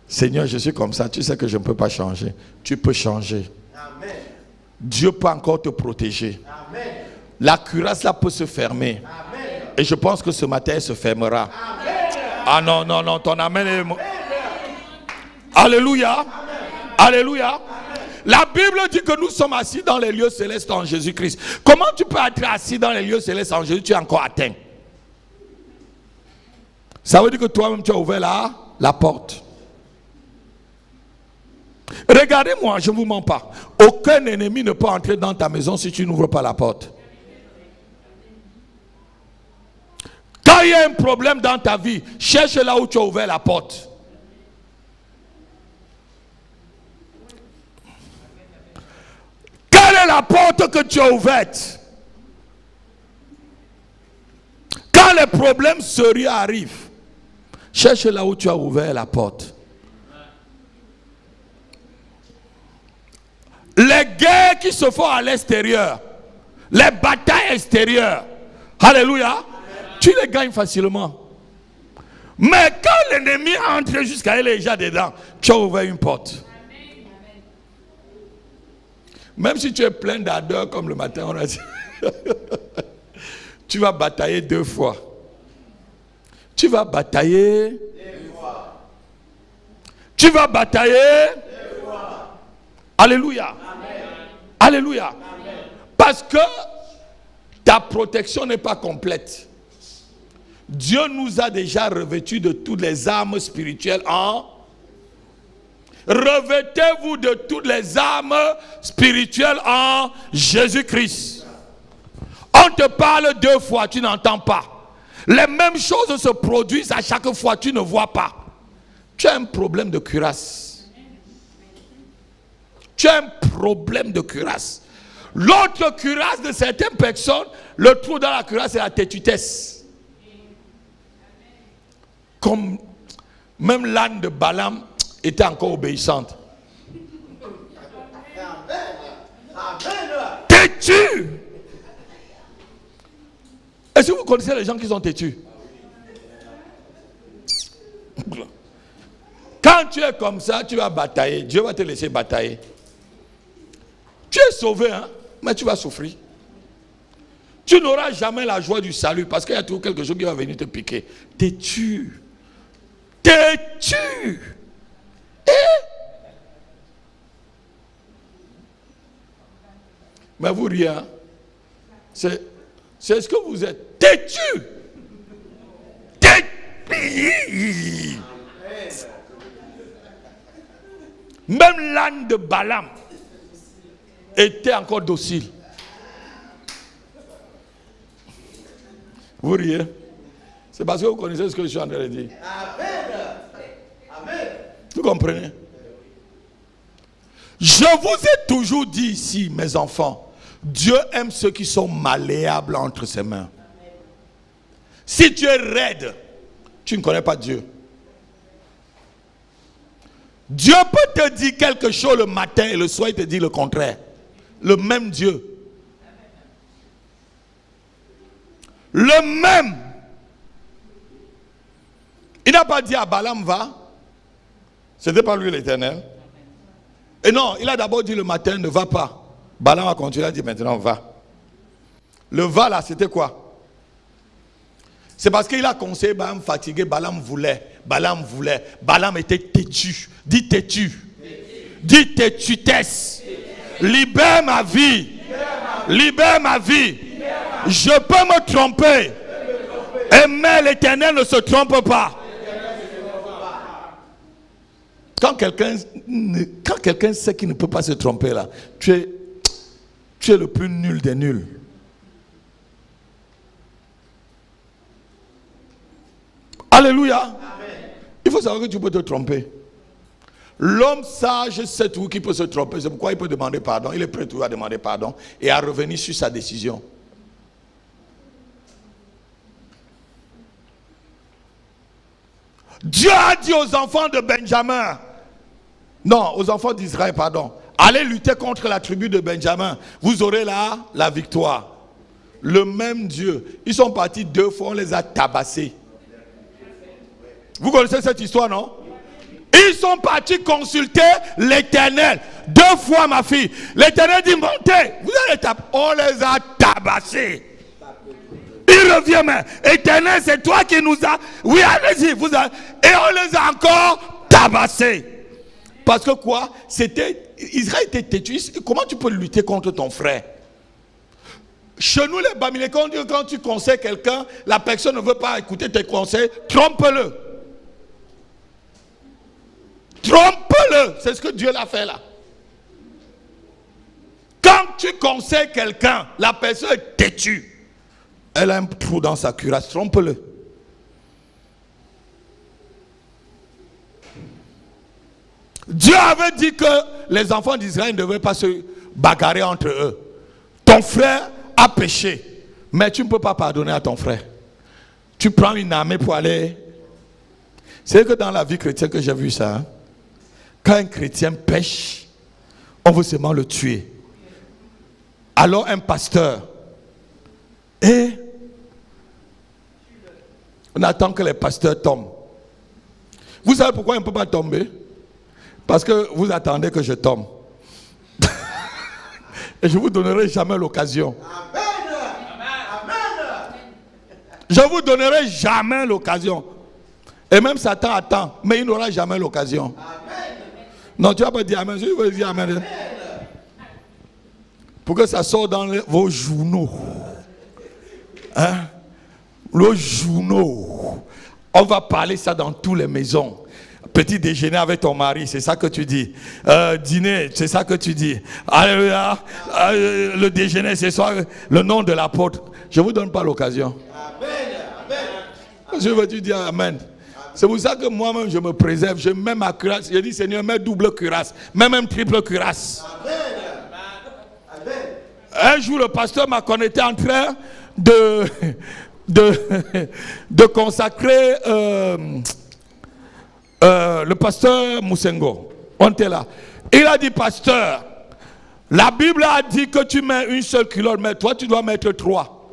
Seigneur, je suis comme ça. Tu sais que je ne peux pas changer. Tu peux changer. Amen. Dieu peut encore te protéger. Amen. La cuirasse là peut se fermer. Amen. Et je pense que ce matin elle se fermera. Amen. Ah non, non, non, ton amen est... Amen. Alléluia. Amen. Alléluia. Amen. La Bible dit que nous sommes assis dans les lieux célestes en Jésus-Christ. Comment tu peux être assis dans les lieux célestes en Jésus? Tu es encore atteint. Ça veut dire que toi-même tu as ouvert la porte. Regardez-moi, je ne vous mens pas. Aucun ennemi ne peut entrer dans ta maison si tu n'ouvres pas la porte. Quand il y a un problème dans ta vie, cherche là où tu as ouvert la porte. Quelle est la porte que tu as ouverte? Quand les problèmes sérieux arrivent, cherche là où tu as ouvert la porte. Les guerres qui se font à l'extérieur, les batailles extérieures, alléluia, amen, tu les gagnes facilement. Mais quand l'ennemi entre jusqu'à elle déjà dedans, tu as ouvert une porte. Amen. Même si tu es plein d'ardeur comme le matin, on a dit, tu vas batailler 2 fois. Tu vas batailler 2 fois. Tu vas batailler 2 fois. Alléluia. Amen. Alléluia. Amen. Parce que ta protection n'est pas complète. Dieu nous a déjà revêtus de toutes les armes spirituelles en... Revêtez-vous de toutes les armes spirituelles en Jésus-Christ. On te parle 2 fois, tu n'entends pas. Les mêmes choses se produisent à chaque fois, tu ne vois pas. Tu as un problème de cuirasse. Tu as un problème de cuirasse. L'autre cuirasse de certaines personnes, le trou dans la cuirasse, c'est la têtutesse. Comme même l'âne de Balaam était encore obéissante. Têtu. Est-ce que vous connaissez les gens qui sont têtus? Quand tu es comme ça, tu vas batailler. Dieu va te laisser batailler. Tu es sauvé, hein, mais tu vas souffrir. Tu n'auras jamais la joie du salut parce qu'il y a toujours quelque chose qui va venir te piquer. Têtu. Têtu. Mais vous riez, hein? C'est ce que vous êtes. Têtu. Têtu. Même l'âne de Balaam était encore docile. Vous riez? C'est parce que vous connaissez ce que je suis en train de dire. Amen. Vous comprenez? Je vous ai toujours dit ici, mes enfants, Dieu aime ceux qui sont malléables entre ses mains. Si tu es raide, tu ne connais pas Dieu. Dieu peut te dire quelque chose le matin et le soir il te dit le contraire. Le même Dieu. Le même. Il n'a pas dit à Balaam va. C'était pas lui l'Éternel. Et non, il a d'abord dit le matin ne va pas. Balaam a continué à dire maintenant va. Le va là c'était quoi? C'est parce qu'il a conseillé Balaam fatigué, Balaam voulait. Balaam était têtu. Dis têtu. Dis têtutesse. Libère ma vie. Libère ma vie. Je peux me tromper. Mais l'Éternel ne se trompe pas. Quand quelqu'un sait qu'il ne peut pas se tromper là, tu es le plus nul des nuls. Alléluia. Amen. Il faut savoir que tu peux te tromper. L'homme sage sait tout qui peut se tromper. C'est pourquoi il peut demander pardon. Il est prêt toujours à demander pardon et à revenir sur sa décision. Dieu a dit aux enfants de Benjamin, non, aux enfants d'Israël, pardon, allez lutter contre la tribu de Benjamin. Vous aurez là la victoire. Le même Dieu. Ils sont partis 2 fois, on les a tabassés. Vous connaissez cette histoire, non? Ils sont partis consulter l'Éternel. 2 fois, ma fille. L'Éternel dit, montez. Vous allez taper. On les a tabassés. Il revient, mais Éternel, c'est toi qui nous as... Oui, allez-y. Et on les a encore tabassés. Parce que quoi? Israël était têtu. Comment tu peux lutter contre ton frère? Chez nous, les Bamilékons, quand tu conseilles quelqu'un, la personne ne veut pas écouter tes conseils, trompe-le. Trompe-le. C'est ce que Dieu l'a fait là. Quand tu conseilles quelqu'un, la personne est têtue. Elle a un trou dans sa cuirasse. Trompe-le. Dieu avait dit que les enfants d'Israël ne devaient pas se bagarrer entre eux. Ton frère a péché, mais tu ne peux pas pardonner à ton frère. Tu prends une armée pour aller... C'est que dans la vie chrétienne que j'ai vu ça, hein? Quand un chrétien pêche, on veut seulement le tuer. Alors un pasteur, et on attend que les pasteurs tombent. Vous savez pourquoi on ne peut pas tomber? Parce que vous attendez que je tombe. Et je ne vous donnerai jamais l'occasion. Je ne vous donnerai jamais l'occasion. Et même Satan attend, mais il n'aura jamais l'occasion. Non, tu vas pas dire amen. Je veux dire amen. Pour que ça sorte dans vos journaux. Hein? Le journaux. On va parler ça dans toutes les maisons. Petit déjeuner avec ton mari, c'est ça que tu dis. Dîner, c'est ça que tu dis. Alléluia. Le déjeuner, c'est ça, le nom de l'apôtre. Je ne vous donne pas l'occasion. Amen. Je veux dire amen. C'est pour ça que moi-même je me préserve. Je mets ma cuirasse. Je dis Seigneur, mets double cuirasse. Mets même triple cuirasse. Un jour, le pasteur m'a connecté en train de consacrer le pasteur Moussengo. On était là. Il a dit, pasteur, la Bible a dit que tu mets une seule culotte, mais toi tu dois mettre 3.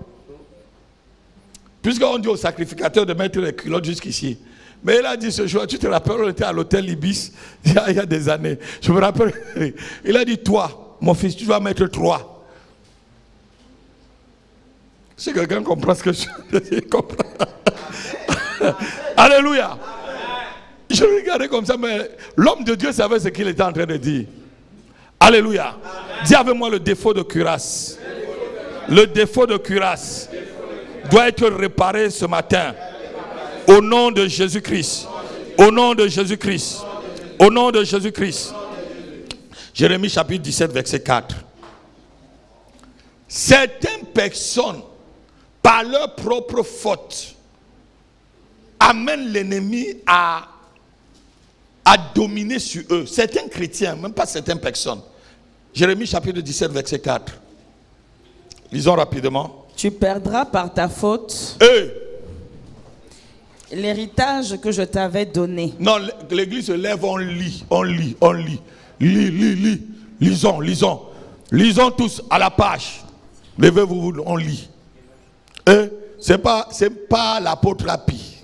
Puisqu'on dit au sacrificateur de mettre les culottes jusqu'ici. Mais il a dit ce jour, tu te rappelles, on était à l'hôtel Ibis il y a des années. Je me rappelle, il a dit, toi, mon fils, tu dois mettre 3. Si quelqu'un comprend ce que je comprends. Alléluia. Je regardais comme ça, mais l'homme de Dieu savait ce qu'il était en train de dire. Alléluia. Amen. Dis avec moi le défaut de cuirasse. Le défaut de cuirasse doit être réparé ce matin. Au nom de Jésus-Christ. Au nom de Jésus-Christ. Au nom de Jésus-Christ. Jérémie chapitre 17, verset 4. Certaines personnes, par leur propre faute, amènent l'ennemi à dominer sur eux. Certains chrétiens, même pas certaines personnes. Jérémie chapitre 17, verset 4. Lisons rapidement. Tu perdras par ta faute l'héritage que je t'avais donné. Non, l'église se lève, on lit. Lisons tous à la page. Levez-vous, on lit. C'est pas l'apôtre Rapi.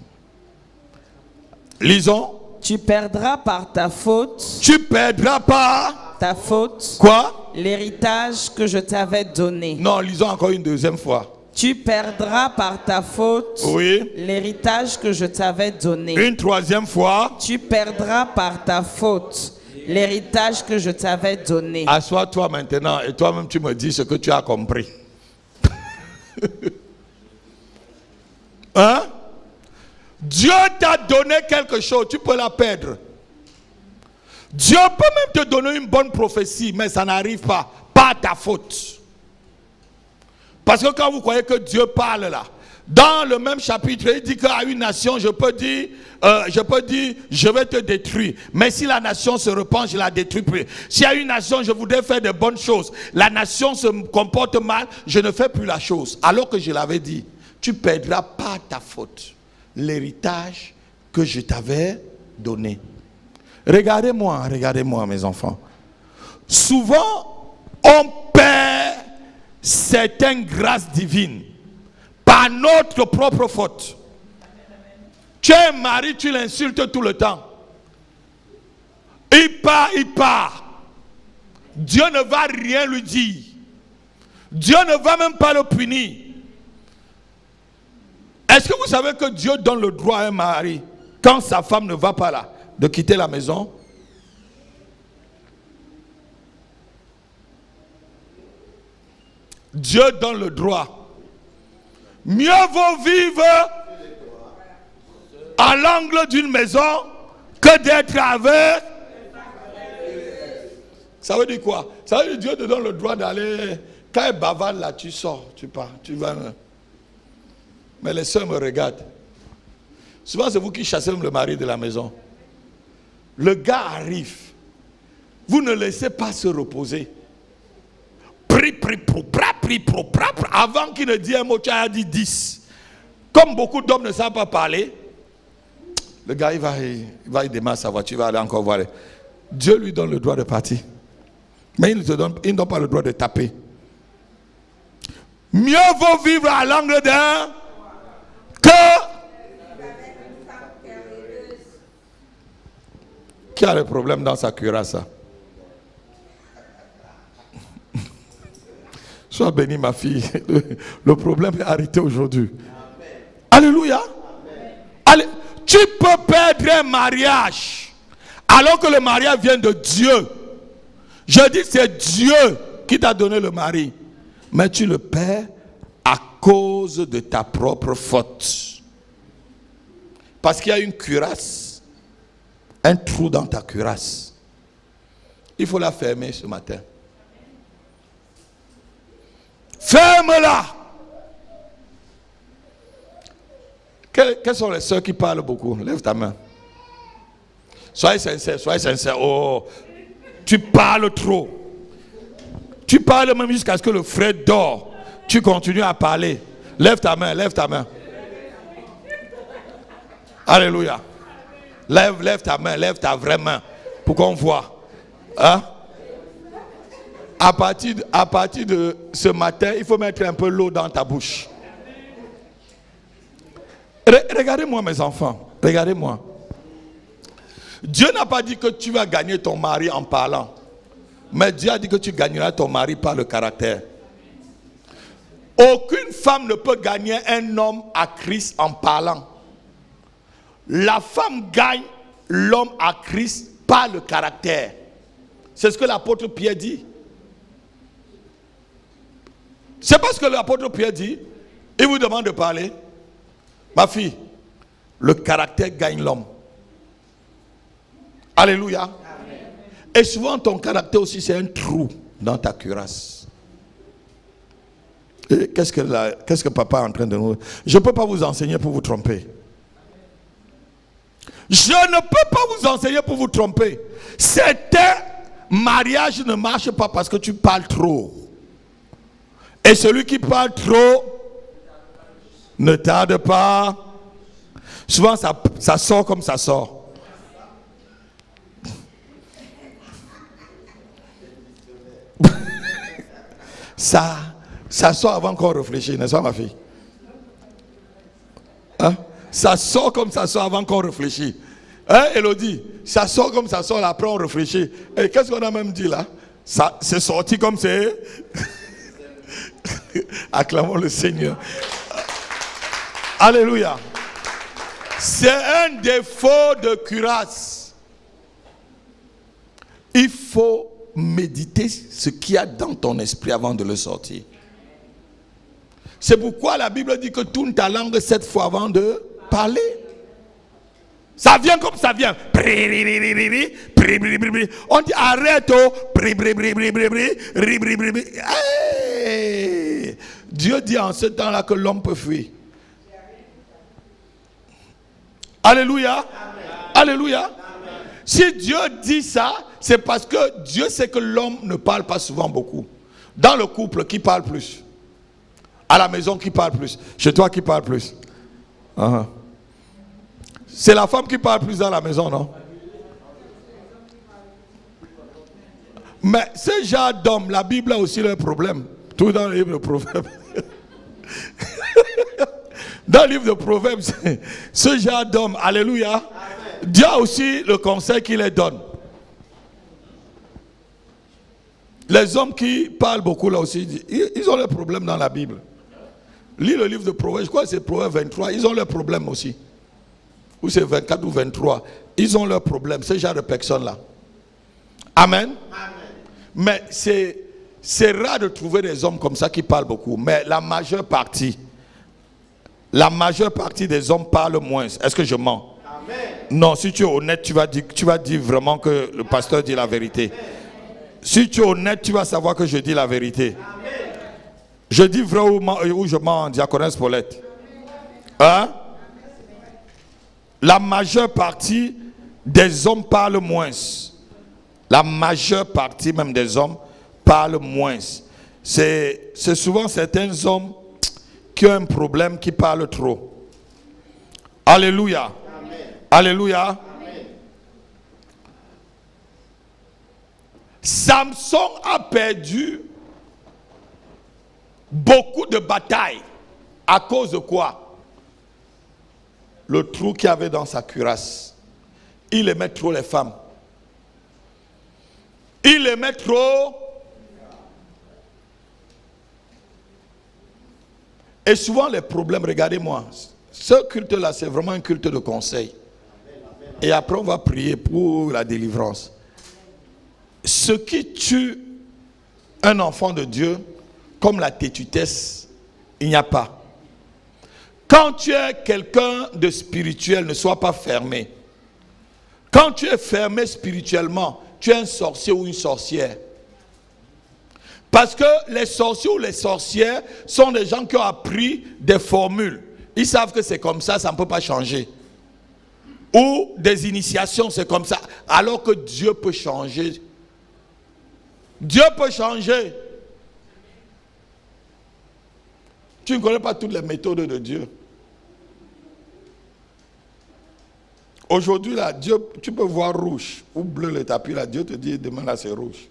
Lisons. Tu perdras par ta faute. Tu perdras par ta faute. Quoi? L'héritage que je t'avais donné. Non, lisons encore une deuxième fois. Tu perdras par ta faute. Oui. L'héritage que je t'avais donné. Une troisième fois. Tu perdras par ta faute l'héritage que je t'avais donné. Assois-toi maintenant et toi-même tu me dis ce que tu as compris. Hein? Dieu t'a donné quelque chose, tu peux la perdre. Dieu peut même te donner une bonne prophétie, mais ça n'arrive pas. Pas ta faute. Parce que quand vous croyez que Dieu parle là, dans le même chapitre, il dit qu'à une nation, je peux dire, je vais te détruire. Mais si la nation se repent, je la détruis plus. Si à une nation, je voudrais faire de bonnes choses, la nation se comporte mal, je ne fais plus la chose. Alors que je l'avais dit, tu perdras pas ta faute l'héritage que je t'avais donné. Regardez-moi mes enfants. Souvent, on perd certaines grâces divines par notre propre faute. Tu es un mari, tu l'insultes tout le temps. Il part. Dieu ne va rien lui dire. Dieu ne va même pas le punir. Est-ce que vous savez que Dieu donne le droit à un mari, quand sa femme ne va pas là, de quitter la maison? Dieu donne le droit. Mieux vaut vivre à l'angle d'une maison que d'être avec. Ça veut dire quoi? Ça veut dire que Dieu te donne le droit d'aller. Quand elle bavarde là, tu sors, tu pars, tu vas. Mais les soeurs me regardent. Souvent, c'est vous qui chassez le mari de la maison. Le gars arrive. Vous ne laissez pas se reposer. Avant qu'il ne dise un mot, tu as dit 10. Comme beaucoup d'hommes ne savent pas parler, le gars, il démarre sa voiture, il va aller encore voir. Dieu lui donne le droit de partir. Mais il ne donne pas le droit de taper. Mieux vaut vivre à l'angle d'un que... Qui a le problème dans sa cuirasse? Sois bénie ma fille. Le problème est arrêté aujourd'hui. Alléluia. Allez, tu peux perdre un mariage alors que le mariage vient de Dieu. Je dis c'est Dieu qui t'a donné le mari. Mais tu le perds à cause de ta propre faute. Parce qu'il y a une cuirasse, un trou dans ta cuirasse. Il faut la fermer ce matin. Ferme-la. Quelles sont les sœurs qui parlent beaucoup? Lève ta main. Soyez sincère, soyez sincère. Oh, tu parles trop. Tu parles même jusqu'à ce que le frère dort. Tu continues à parler. Lève ta main, lève ta main. Alléluia. Lève ta main, lève ta vraie main pour qu'on voit. Hein? À partir de ce matin, il faut mettre un peu l'eau dans ta bouche. Regardez-moi mes enfants, regardez-moi. Dieu n'a pas dit que tu vas gagner ton mari en parlant. Mais Dieu a dit que tu gagneras ton mari par le caractère. Aucune femme ne peut gagner un homme à Christ en parlant. La femme gagne l'homme à Christ par le caractère. C'est ce que l'apôtre Pierre dit. C'est parce que l'apôtre Pierre dit, il vous demande de parler. Ma fille, le caractère gagne l'homme. Alléluia. Amen. Et souvent ton caractère aussi c'est un trou dans ta cuirasse. Et qu'est-ce que papa est en train de nous... Je ne peux pas vous enseigner pour vous tromper. Je ne peux pas vous enseigner pour vous tromper. Certains mariages ne marchent pas parce que tu parles trop. Et celui qui parle trop ne tarde pas. Souvent ça sort comme ça sort. Ça sort avant qu'on réfléchisse, n'est-ce pas ma fille? Hein? Ça sort comme ça sort avant qu'on réfléchisse. Hein, Elodie? Ça sort comme ça sort, après on réfléchit. Et qu'est-ce qu'on a même dit là? Ça, c'est sorti comme c'est... Acclamons le Seigneur. Alléluia. C'est un défaut de cuirasse. Il faut méditer ce qu'il y a dans ton esprit avant de le sortir. C'est pourquoi la Bible dit que tourne ta langue 7 fois avant de parler. Ça vient comme ça vient. On dit arrête. Hey! Dieu dit en ce temps-là que l'homme peut fuir. Alléluia. Amen. Alléluia. Amen. Si Dieu dit ça, c'est parce que Dieu sait que l'homme ne parle pas souvent beaucoup. Dans le couple, qui parle plus? À la maison, qui parle plus? Chez toi, qui parle plus? Uh-huh. C'est la femme qui parle plus dans la maison, non? Mais ce genre d'homme, la Bible a aussi leur problème. Tout dans le livre de Proverbes. Dans le livre de Proverbes, ce genre d'homme, alléluia, amen. Dieu a aussi le conseil qu'il les donne. Les hommes qui parlent beaucoup là aussi, ils ont leurs problèmes dans la Bible. Lis le livre de Proverbes, je crois que c'est Proverbes 23, ils ont leurs problèmes aussi. Ou c'est 24 ou 23, ils ont leurs problèmes, ce genre de personnes-là. Amen. Amen. Mais c'est rare de trouver des hommes comme ça qui parlent beaucoup. Mais la majeure partie des hommes parlent moins. Est-ce que je mens? Amen. Non, si tu es honnête, tu vas dire vraiment que le pasteur dit la vérité. Amen. Si tu es honnête, tu vas savoir que je dis la vérité. Amen. Je dis vrai ou je mens, diaconesse Paulette? Hein? La majeure partie des hommes parlent moins. La majeure partie même des hommes parlent moins. C'est souvent certains hommes qui ont un problème, qui parlent trop. Alléluia. Amen. Alléluia. Amen. Samson a perdu beaucoup de batailles. À cause de quoi? Le trou qu'il y avait dans sa cuirasse. Il aimait trop les femmes. Il aimait trop. Et souvent les problèmes, regardez-moi, ce culte-là, c'est vraiment un culte de conseil. Et après, on va prier pour la délivrance. Ce qui tue un enfant de Dieu, comme la tétutesse, il n'y a pas. Quand tu es quelqu'un de spirituel, ne sois pas fermé. Quand tu es fermé spirituellement, tu es un sorcier ou une sorcière. Parce que les sorciers ou les sorcières sont des gens qui ont appris des formules. Ils savent que c'est comme ça ne peut pas changer. Ou des initiations, c'est comme ça. Alors que Dieu peut changer. Dieu peut changer. Tu ne connais pas toutes les méthodes de Dieu. Aujourd'hui, là, Dieu, tu peux voir rouge ou bleu le tapis, là. Dieu te dit, demain, là, c'est rouge.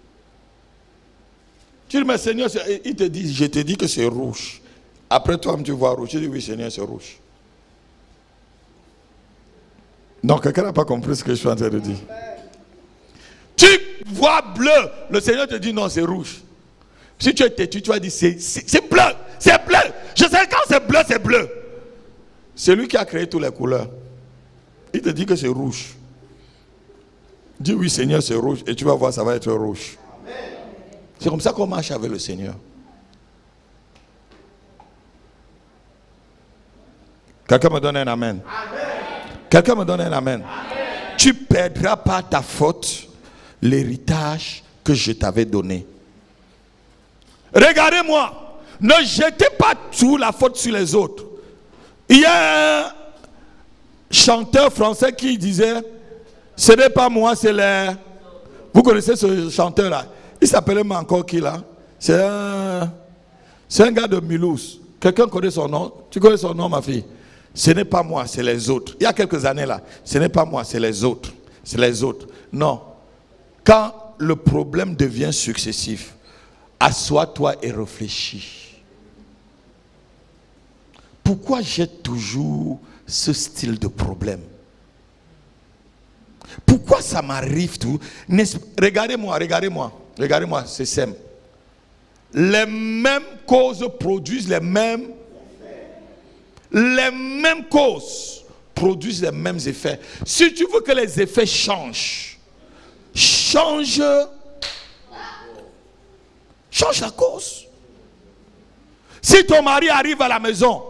Tu dis, mais Seigneur, il te dit, je te dis que c'est rouge. Après toi, tu vois rouge. Tu dis, oui, Seigneur, c'est rouge. Donc, quelqu'un n'a pas compris ce que je suis en train de dire. Tu vois bleu, le Seigneur te dit, non, c'est rouge. Si tu es têtu, tu vas dire, c'est bleu, c'est bleu. Je sais quand c'est bleu, c'est bleu. C'est lui qui a créé toutes les couleurs. Il te dit que c'est rouge. Dis oui Seigneur c'est rouge et tu vas voir ça va être rouge. C'est comme ça qu'on marche avec le Seigneur. Quelqu'un me donne un amen. Quelqu'un me donne un amen. Tu ne perdras pas ta faute l'héritage que je t'avais donné. Regardez-moi. Ne jetez pas tout la faute sur les autres. Il y a un chanteur français qui disait, ce n'est pas moi, c'est les... Vous connaissez ce chanteur-là? Il s'appelait encore qui là? C'est un gars de Mulhouse. Quelqu'un connaît son nom? Tu connais son nom, ma fille? Ce n'est pas moi, c'est les autres. Il y a quelques années là, ce n'est pas moi, c'est les autres. C'est les autres. Non. Quand le problème devient successif, assois-toi et réfléchis. Pourquoi j'ai toujours ce style de problème? Pourquoi ça m'arrive tout? Regardez-moi, c'est simple. Les mêmes causes produisent les mêmes causes produisent les mêmes effets. Si tu veux que les effets changent, change la cause. Si ton mari arrive à la maison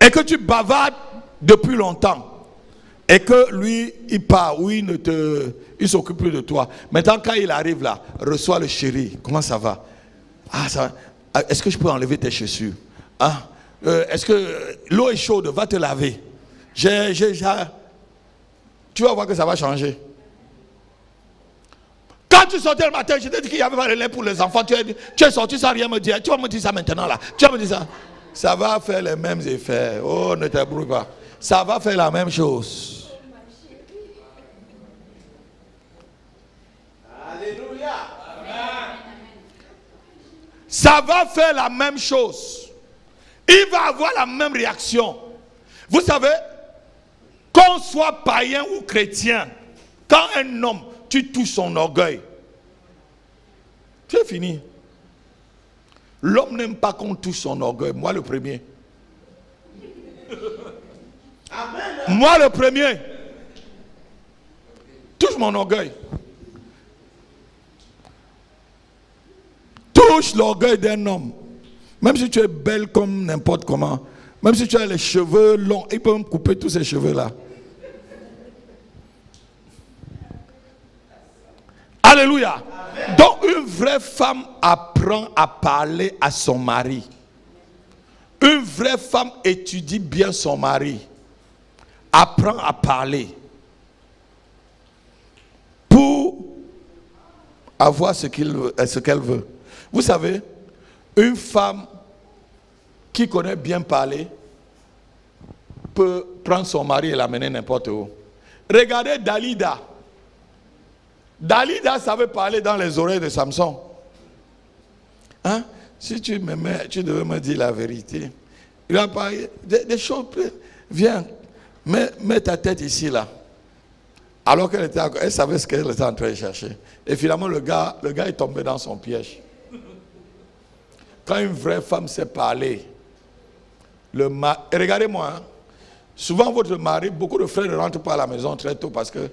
et que tu bavardes depuis longtemps et que lui il part ou il s'occupe plus de toi, maintenant quand il arrive là, reçois le chéri, comment ça va? Ah, ça va. Est-ce que je peux enlever tes chaussures? Ah, est-ce que l'eau est chaude? Va te laver. Tu vas voir que ça va changer. Quand tu sortais le matin, je t'ai dit qu'il y avait pas de lait pour les enfants. Tu es sorti sans rien me dire. Tu vas me dire ça maintenant là. Tu vas me dire ça. Ça va faire les mêmes effets. Oh, ne t'ébrouille pas. Ça va faire la même chose. Alléluia. Ça va faire la même chose. Il va avoir la même réaction. Vous savez, qu'on soit païen ou chrétien, quand un homme, tu touches son orgueil, c'est fini. L'homme n'aime pas qu'on touche son orgueil. Moi le premier. Amen. Moi le premier. Touche mon orgueil. Touche l'orgueil d'un homme. Même si tu es belle comme n'importe comment. Même si tu as les cheveux longs. Il peut me couper tous ces cheveux là. Alléluia. Amen. Donc une vraie femme apprend à parler à son mari. Une vraie femme étudie bien son mari. Apprend à parler. Pour avoir ce qu'elle veut. Vous savez, une femme qui connaît bien parler peut prendre son mari et l'amener n'importe où. Regardez Dalida. Dalida savait parler dans les oreilles de Samson. Hein? Si tu m'aimais, tu devais me dire la vérité. Il a parlé des choses. Viens, mets ta tête ici là. Alors elle savait ce qu'elle était en train de chercher. Et finalement, le gars est tombé dans son piège. Quand une vraie femme sait parler, regardez-moi, hein, souvent votre mari, beaucoup de frères ne rentrent pas à la maison très tôt parce que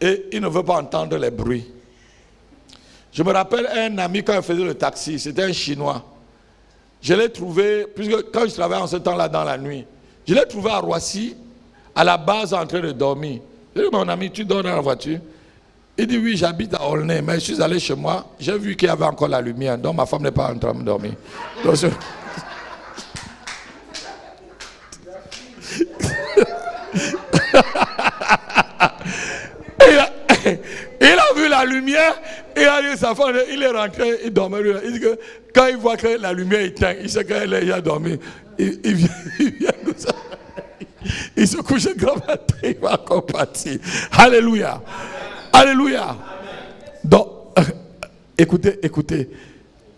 il ne veut pas entendre les bruits. Je me rappelle un ami quand il faisait le taxi, c'était un Chinois. Je l'ai trouvé, puisque quand je travaillais en ce temps-là dans la nuit, je l'ai trouvé à Roissy, à la base en train de dormir. Je lui ai dit, mon ami, tu dors dans la voiture? Il dit, oui, j'habite à Aulnay, mais je suis allé chez moi, j'ai vu qu'il y avait encore la lumière, donc ma femme n'est pas en train de dormir. Donc, il a vu la lumière et il a dit, dit que sa femme, il est rentré, il dormait. Il dit que quand il voit que la lumière est éteinte, il sait qu'elle est déjà dormi. Il vient comme ça. Il se couche grand matin, il va encore partir. Alléluia. Alléluia. Donc, écoutez.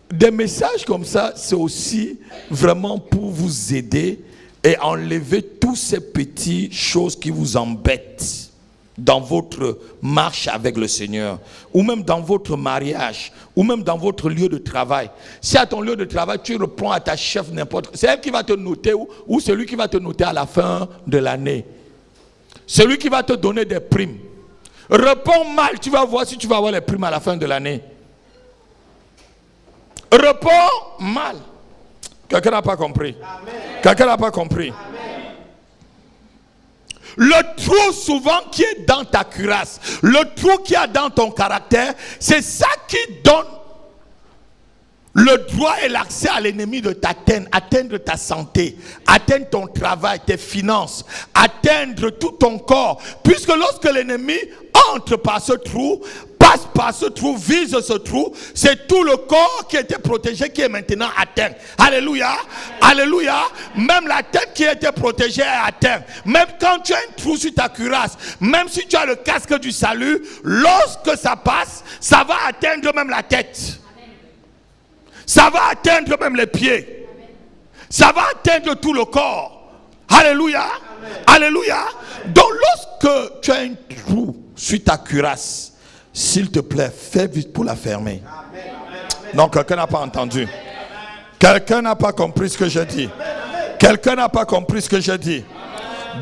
Des messages comme ça, c'est aussi vraiment pour vous aider et enlever toutes ces petites choses qui vous embêtent dans votre marche avec le Seigneur, ou même dans votre mariage, ou même dans votre lieu de travail. Si à ton lieu de travail, tu reprends à ta chef n'importe quoi, c'est elle qui va te noter ou celui qui va te noter à la fin de l'année. Celui qui va te donner des primes. Réponds mal, tu vas voir si tu vas avoir les primes à la fin de l'année. Réponds mal. Quelqu'un n'a pas compris. Amen. Quelqu'un n'a pas compris. Amen. Le trou souvent qui est dans ta cuirasse, le trou qui est dans ton caractère, c'est ça qui donne le droit et l'accès à l'ennemi de t'atteindre, atteindre ta santé, atteindre ton travail, tes finances, atteindre tout ton corps. Puisque lorsque l'ennemi entre par ce trou, passe par ce trou, vise ce trou, c'est tout le corps qui était protégé qui est maintenant atteint. Alléluia. Alléluia. Même la tête qui était protégée est atteinte. Même quand tu as un trou sur ta cuirasse, même si tu as le casque du salut, lorsque ça passe, ça va atteindre même la tête. Ça va atteindre même les pieds. Ça va atteindre tout le corps. Alléluia. Alléluia. Donc lorsque tu as un trou sur ta cuirasse, s'il te plaît, fais vite pour la fermer. Non, quelqu'un n'a pas entendu. Quelqu'un n'a pas compris ce que je dis. Quelqu'un n'a pas compris ce que je dis.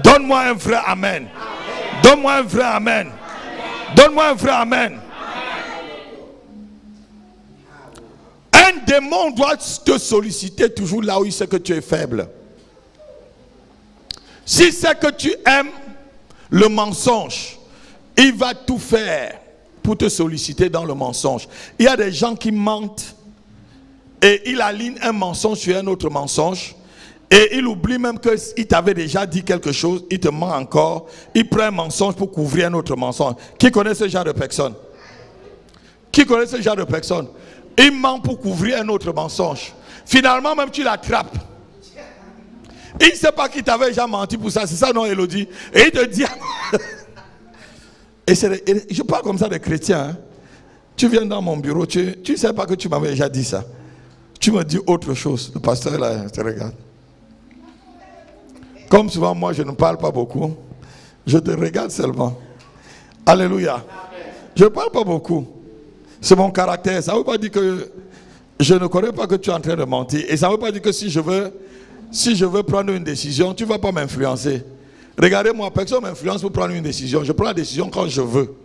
Donne-moi un vrai amen. Donne-moi un vrai amen. Donne-moi un vrai amen. Un démon doit te solliciter toujours là où il sait que tu es faible. Si c'est que tu aimes le mensonge, il va tout faire pour te solliciter dans le mensonge. Il y a des gens qui mentent et il aligne un mensonge sur un autre mensonge et il oublie même qu'il t'avait déjà dit quelque chose, il te ment encore, il prend un mensonge pour couvrir un autre mensonge. Qui connaît ce genre de personne? Qui connaît ce genre de personne? Il ment pour couvrir un autre mensonge. Finalement, même tu l'attrapes. Il ne sait pas qu'il t'avait déjà menti pour ça. C'est ça, non, Elodie? Et il te dit... et je parle comme ça des chrétiens. Hein. Tu viens dans mon bureau, tu ne sais pas que tu m'avais déjà dit ça. Tu me dis autre chose. Le pasteur, là, te regarde. Comme souvent, moi, je ne parle pas beaucoup. Je te regarde seulement. Alléluia. Je ne parle pas beaucoup. C'est mon caractère. Ça ne veut pas dire que je ne connais pas que tu es en train de mentir. Et ça ne veut pas dire que si je veux prendre une décision, tu ne vas pas m'influencer. Regardez-moi, personne ne m'influence pour prendre une décision. Je prends la décision quand je veux.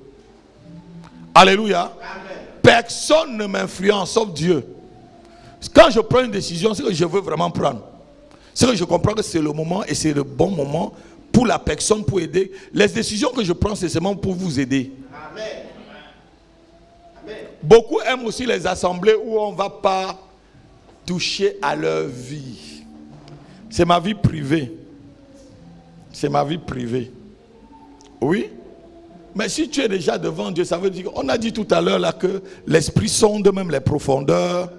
Alléluia. Amen. Personne ne m'influence sauf Dieu. Quand je prends une décision, c'est que je veux vraiment prendre. C'est que je comprends que c'est le moment et c'est le bon moment pour la personne, pour aider. Les décisions que je prends, c'est seulement pour vous aider. Amen. Beaucoup aiment aussi les assemblées où on ne va pas toucher à leur vie. C'est ma vie privée. C'est ma vie privée. Oui. Mais si tu es déjà devant Dieu, ça veut dire qu'on a dit tout à l'heure là que l'esprit sonde même les profondeurs.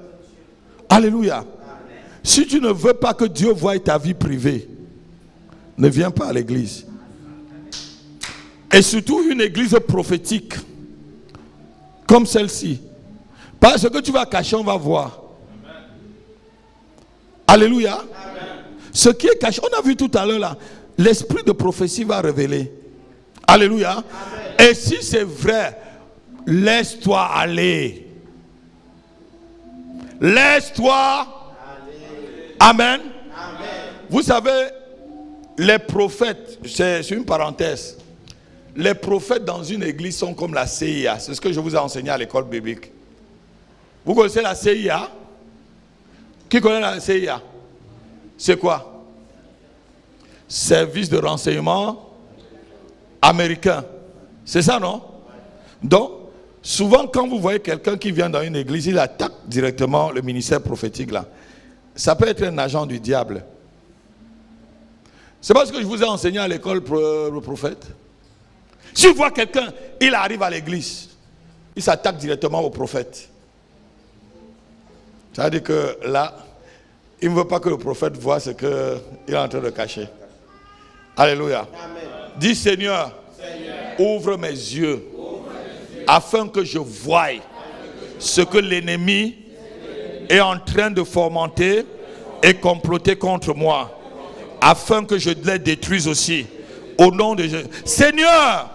Alléluia. Amen. Si tu ne veux pas que Dieu voie ta vie privée, ne viens pas à l'église. Et surtout une église prophétique. Comme celle-ci. Parce que tu vas cacher, on va voir. Amen. Alléluia. Amen. Ce qui est caché, on a vu tout à l'heure là, l'esprit de prophétie va révéler. Alléluia. Amen. Et si c'est vrai, laisse-toi aller. Laisse-toi aller. Amen. Amen. Vous savez, les prophètes, c'est une parenthèse. Les prophètes dans une église sont comme la CIA. C'est ce que je vous ai enseigné à l'école biblique. Vous connaissez la CIA? Qui connaît la CIA? C'est quoi? Service de renseignement américain. C'est ça, non? Donc, souvent quand vous voyez quelqu'un qui vient dans une église, il attaque directement le ministère prophétique là. Ça peut être un agent du diable. C'est pas ce que je vous ai enseigné à l'école le prophète. Si vous voyez quelqu'un, il arrive à l'église. il s'attaque directement au prophète. Ça veut dire que là, il ne veut pas que le prophète voie ce qu'il est en train de cacher. Alléluia. Amen. Dis Seigneur, ouvre mes yeux afin que je voie ce que l'ennemi est en train de fomenter et comploter contre moi, afin que je les détruise aussi. Au nom de Jésus. Seigneur,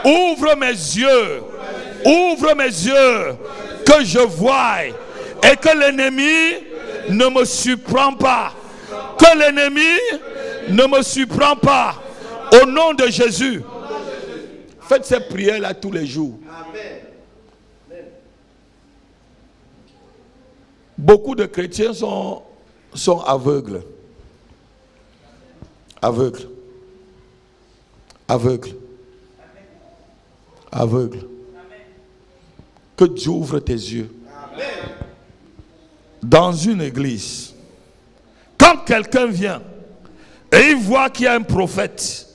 ouvre mes yeux, que je voie et que l'ennemi ne me surprend pas. Que l'ennemi ne me surprend pas. Au nom de Jésus. Faites ces prières-là tous les jours. Beaucoup de chrétiens sont aveugles. Aveugles. Que Dieu ouvre tes yeux. Dans une église, quand quelqu'un vient et il voit qu'il y a un prophète,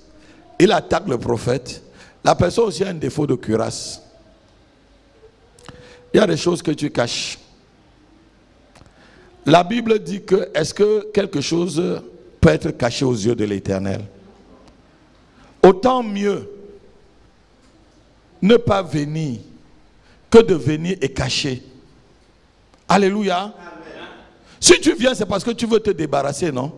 il attaque le prophète. La personne aussi a un défaut de cuirasse. Il y a des choses que tu caches. La Bible dit que est-ce que quelque chose peut être caché aux yeux de l'Éternel? Autant mieux ne pas venir que de venir et cacher. Alléluia. Amen. Si tu viens, c'est parce que tu veux te débarrasser, non?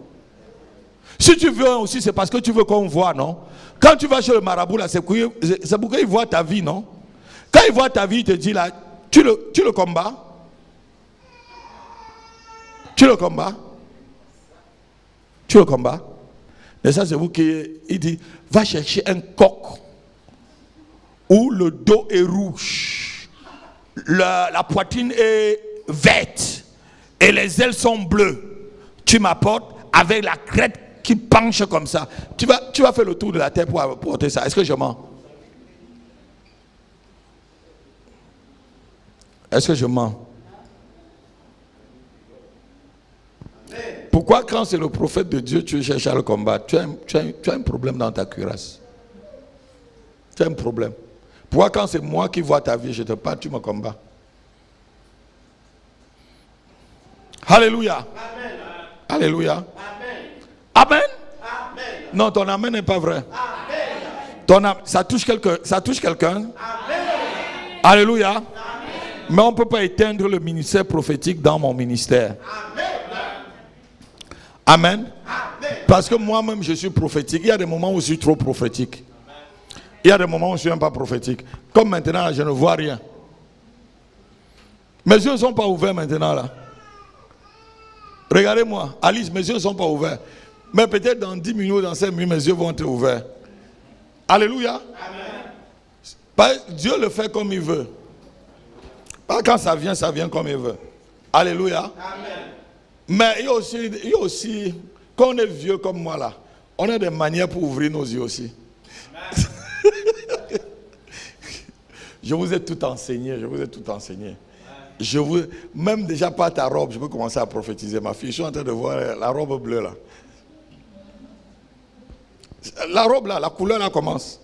Si tu viens aussi, c'est parce que tu veux qu'on voit, non? Quand tu vas chez le marabout, là, c'est pour qu'il voit ta vie, non? Quand il voit ta vie, il te dit, là, tu le combats? Tu le combats? Tu le combats? Et ça, c'est vous qui... Il dit, va chercher un coq où le dos est rouge, la poitrine est verte et les ailes sont bleues. Tu m'apportes avec la crête qui penche comme ça. Tu vas faire le tour de la terre pour apporter ça. Est-ce que je mens? Est-ce que je mens? Pourquoi quand c'est le prophète de Dieu, tu cherches à le combattre? Tu as un problème dans ta cuirasse. Tu as un problème. Pourquoi quand c'est moi qui vois ta vie, je te parle, tu me combats? Alléluia. Amen. Alléluia. Amen. Amen. Amen. Non, ton amen n'est pas vrai. Amen. Ça touche quelqu'un. Amen. Alléluia. Amen. Mais on ne peut pas éteindre le ministère prophétique dans mon ministère. Amen. Amen. Amen. Parce que moi-même, je suis prophétique. Il y a des moments où je suis trop prophétique. Il y a des moments où je ne suis même pas prophétique. Comme maintenant, je ne vois rien. Mes yeux ne sont pas ouverts maintenant là. Regardez-moi, Alice, mes yeux ne sont pas ouverts. Mais peut-être dans 10 minutes, dans 5 minutes, mes yeux vont être ouverts. Alléluia. Amen. Dieu le fait comme il veut. Pas quand ça vient comme il veut. Alléluia. Amen. Mais il y a aussi, quand on est vieux comme moi là, on a des manières pour ouvrir nos yeux aussi. Je vous ai tout enseigné, même déjà par ta robe, je peux commencer à prophétiser. Ma fille, je suis en train de voir la robe bleue là. La robe là, la couleur là commence.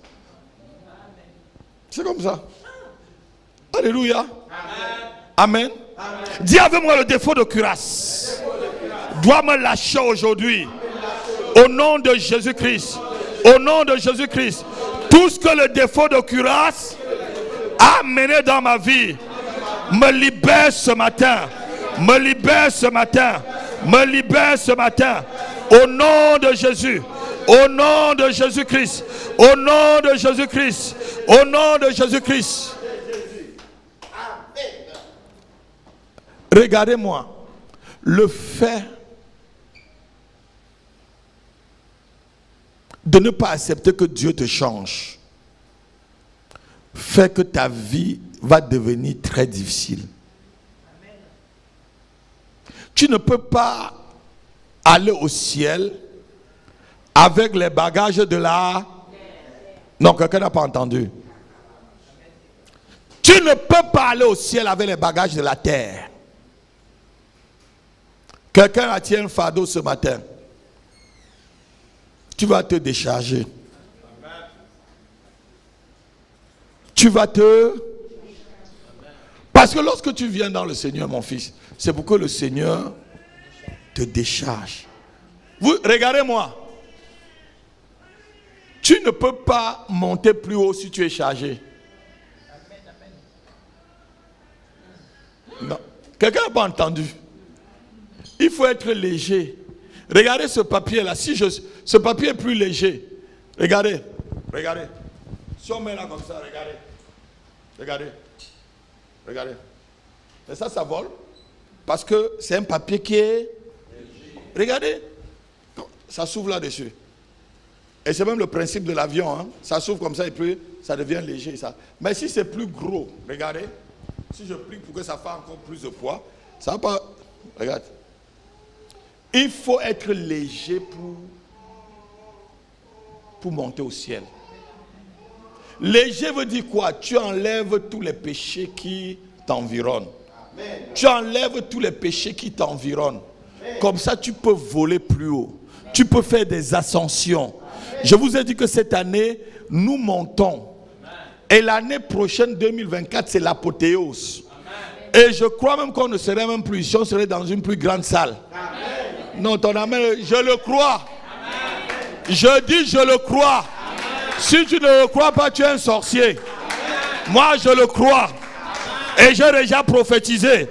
C'est comme ça. Alléluia. Amen. Amen. Dis avec moi, le défaut de cuirasse doit me lâcher aujourd'hui. Au nom de Jésus-Christ. Au nom de Jésus-Christ. Tout ce que le défaut de cuirasse a mené dans ma vie, me libère ce matin. Me libère ce matin. Me libère ce matin. Au nom de Jésus. Au nom de Jésus-Christ. Au nom de Jésus-Christ. Au nom de Jésus-Christ. Regardez-moi. Le fait de ne pas accepter que Dieu te change fait que ta vie va devenir très difficile. Amen. Tu ne peux pas aller au ciel avec les bagages de la... Non, quelqu'un n'a pas entendu. Tu ne peux pas aller au ciel avec les bagages de la terre. Quelqu'un a tiré un fardeau ce matin. Tu vas te décharger. Tu vas te... Parce que lorsque tu viens dans le Seigneur, mon fils, c'est pour que le Seigneur te décharge. Vous, regardez-moi. Tu ne peux pas monter plus haut si tu es chargé. Non. Quelqu'un n'a pas entendu. Il faut être léger. Regardez ce papier-là. Ce papier est plus léger. Regardez. Si on met là comme ça, regardez. Et ça vole. Parce que c'est un papier qui est... Regardez. Ça s'ouvre là-dessus. Et c'est même le principe de l'avion. Hein. Ça s'ouvre comme ça et puis ça devient léger. Ça. Mais si c'est plus gros, regardez. Si je plie pour que ça fasse encore plus de poids, ça va pas... Regarde. Il faut être léger pour monter au ciel. Léger veut dire quoi? Tu enlèves tous les péchés qui t'environnent. Amen. Tu enlèves tous les péchés qui t'environnent. Amen. Comme ça, tu peux voler plus haut. Tu peux faire des ascensions. Amen. Je vous ai dit que cette année, nous montons. Amen. Et l'année prochaine, 2024, c'est l'apothéose. Amen. Et je crois même qu'on ne serait même plus ici, on serait dans une plus grande salle. Amen. Non, ton amen, je le crois. Amen. Je dis, je le crois. Amen. Si tu ne le crois pas, tu es un sorcier. Amen. Moi, je le crois. Amen. Et j'ai déjà prophétisé.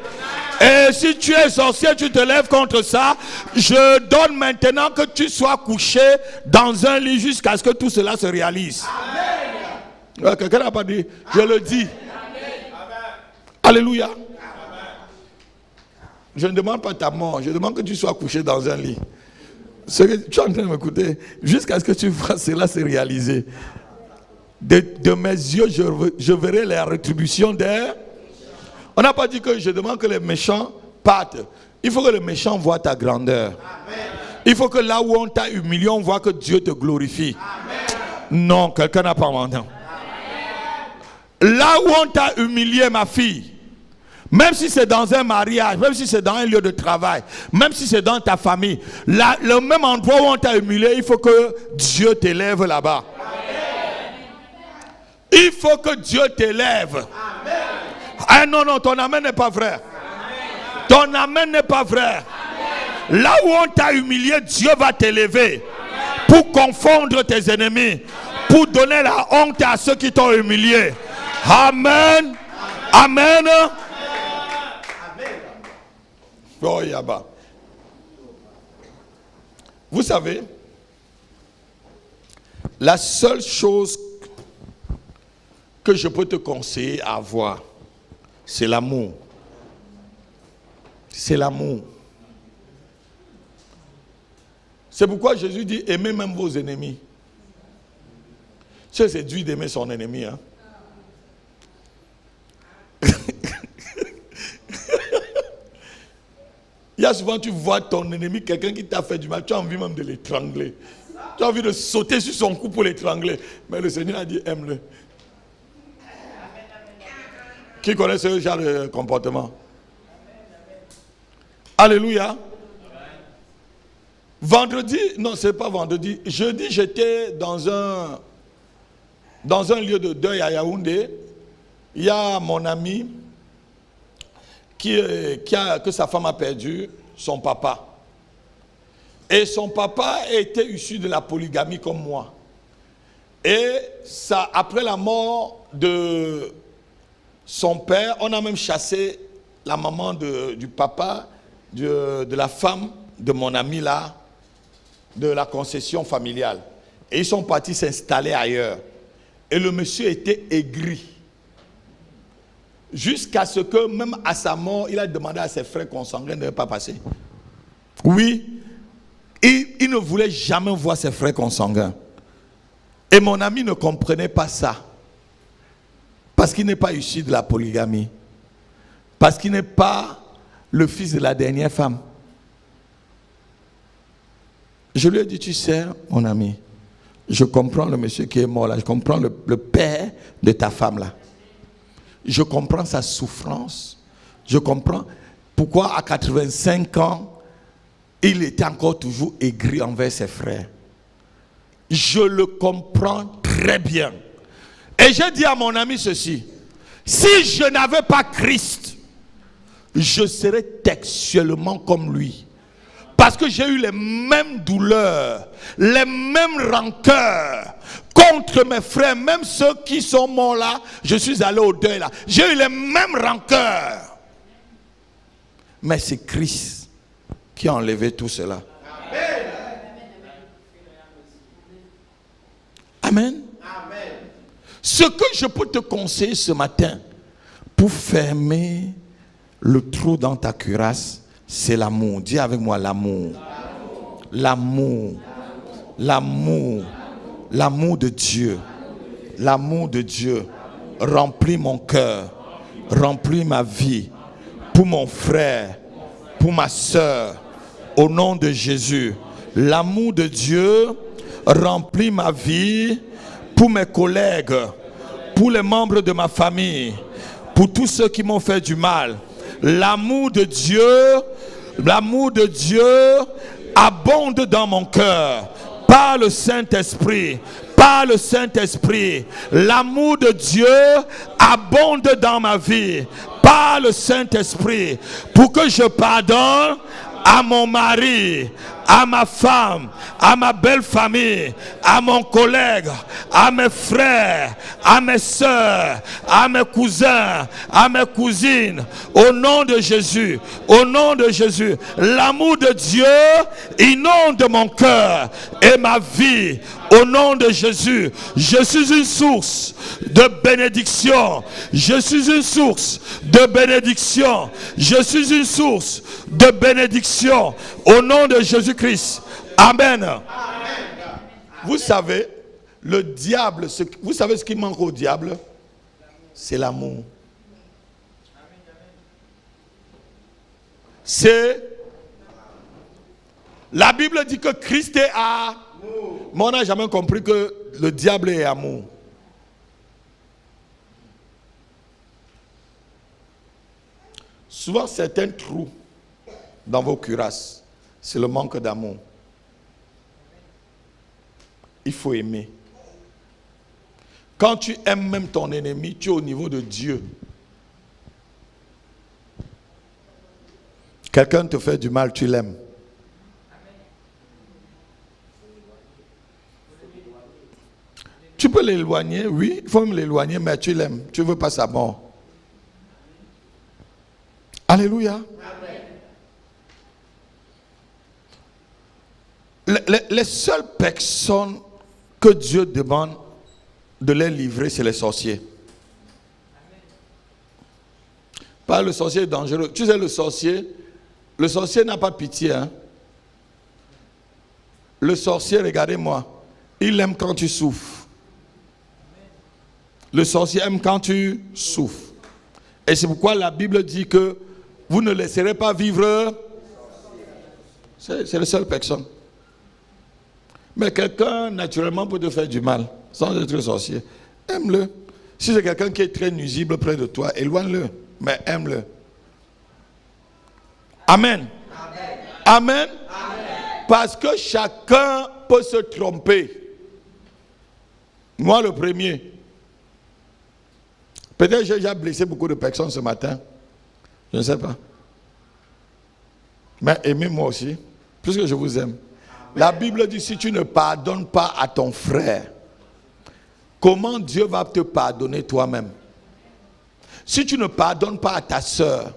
Amen. Et si tu es sorcier, tu te lèves contre ça. Je donne maintenant que tu sois couché dans un lit jusqu'à ce que tout cela se réalise. Amen. Quelqu'un n'a pas dit, je le dis. Amen. Alléluia. Amen. Je ne demande pas ta mort, je demande que tu sois couché dans un lit. Ce que tu es en train de m'écouter, jusqu'à ce que tu vois cela se réaliser. De mes yeux, je verrai la rétribution des... On n'a pas dit que je demande que les méchants partent. Il faut que les méchants voient ta grandeur. Amen. Il faut que là où on t'a humilié, on voit que Dieu te glorifie. Amen. Non, quelqu'un n'a pas entendu. Là où on t'a humilié, ma fille, même si c'est dans un mariage, même si c'est dans un lieu de travail, même si c'est dans ta famille, là, le même endroit où on t'a humilié, il faut que Dieu t'élève là-bas. Amen. Il faut que Dieu t'élève. Amen. Ah non, ton amen n'est pas vrai. Amen. Ton amen n'est pas vrai. Amen. Là où on t'a humilié, Dieu va t'élever pour confondre tes ennemis. Amen. Pour donner la honte à ceux qui t'ont humilié. Amen. Amen. Amen. Oh, Yaba. Vous savez, la seule chose que je peux te conseiller à avoir, c'est l'amour. C'est l'amour. C'est pourquoi Jésus dit, aimez même vos ennemis. C'est dur d'aimer son ennemi. Hein? Il y a souvent, tu vois ton ennemi, quelqu'un qui t'a fait du mal, tu as envie même de l'étrangler. Tu as envie de sauter sur son cou pour l'étrangler. Mais le Seigneur a dit, aime-le. Qui connaît ce genre de comportement? Alléluia. Vendredi, non, c'est pas vendredi. Jeudi, j'étais dans un lieu de deuil à Yaoundé. Il y a mon ami que sa femme a perdu son papa. Et son papa était issu de la polygamie comme moi. Et ça, après la mort de son père, on a même chassé la maman du papa, de la femme de mon ami là, de la concession familiale. Et ils sont partis s'installer ailleurs. Et le monsieur était aigri. Jusqu'à ce que, même à sa mort, il a demandé à ses frères consanguins de ne pas passer. Oui, il ne voulait jamais voir ses frères consanguins. Et mon ami ne comprenait pas ça. Parce qu'il n'est pas issu de la polygamie. Parce qu'il n'est pas le fils de la dernière femme. Je lui ai dit, tu sais, mon ami, je comprends le monsieur qui est mort là, je comprends le père de ta femme là. Je comprends sa souffrance. Je comprends pourquoi à 85 ans, il était encore toujours aigri envers ses frères. Je le comprends très bien. Et j'ai dit à mon ami ceci. Si je n'avais pas Christ, je serais textuellement comme lui. Parce que j'ai eu les mêmes douleurs, les mêmes rancœurs contre mes frères, même ceux qui sont morts là, je suis allé au deuil là. J'ai eu les mêmes rancœurs. Mais c'est Christ qui a enlevé tout cela. Amen. Amen. Ce que je peux te conseiller ce matin pour fermer le trou dans ta cuirasse, c'est l'amour. Dis avec moi l'amour. L'amour. L'amour. L'amour de Dieu. L'amour de Dieu remplit mon cœur, remplit ma vie pour mon frère, pour ma soeur. Au nom de Jésus, l'amour de Dieu remplit ma vie pour mes collègues, pour les membres de ma famille, pour tous ceux qui m'ont fait du mal. L'amour de Dieu abonde dans mon cœur par le Saint-Esprit. Par le Saint-Esprit, l'amour de Dieu abonde dans ma vie par le Saint-Esprit pour que je pardonne à mon mari, à ma femme, à ma belle famille, à mon collègue, à mes frères, à mes soeurs, à mes cousins, à mes cousines. Au nom de Jésus, au nom de Jésus, l'amour de Dieu inonde mon cœur et ma vie. Au nom de Jésus, je suis une source de bénédiction. Je suis une source de bénédiction. Je suis une source de bénédiction. Au nom de Jésus-Christ. Amen. Amen. Vous savez, le diable, vous savez ce qui manque au diable? C'est l'amour. C'est... La Bible dit que Christ est amour. Mais on n'a jamais compris que le diable est amour. Souvent, certains trous dans vos cuirasses, c'est le manque d'amour. Il faut aimer. Quand tu aimes même ton ennemi, tu es au niveau de Dieu. Quelqu'un te fait du mal, tu l'aimes. Tu peux l'éloigner, oui, il faut même l'éloigner, mais tu l'aimes. Tu ne veux pas sa mort. Alléluia. Les seules personnes que Dieu demande de les livrer, c'est les sorciers. Pas le sorcier est dangereux. Tu sais, le sorcier n'a pas pitié. Hein? Le sorcier, regardez-moi, il aime quand tu souffres. Le sorcier aime quand tu souffres. Et c'est pourquoi la Bible dit que vous ne laisserez pas vivre. C'est la seule personne. Mais quelqu'un, naturellement, peut te faire du mal, sans être sorcier. Aime-le. Si c'est quelqu'un qui est très nuisible près de toi, éloigne-le. Mais aime-le. Amen. Amen. Amen. Amen. Parce que chacun peut se tromper. Moi, le premier. Peut-être que j'ai déjà blessé beaucoup de personnes ce matin. Je ne sais pas. Mais aimez-moi aussi, puisque je vous aime. Amen. La Bible dit, si tu ne pardonnes pas à ton frère, comment Dieu va te pardonner toi-même? Si tu ne pardonnes pas à ta soeur,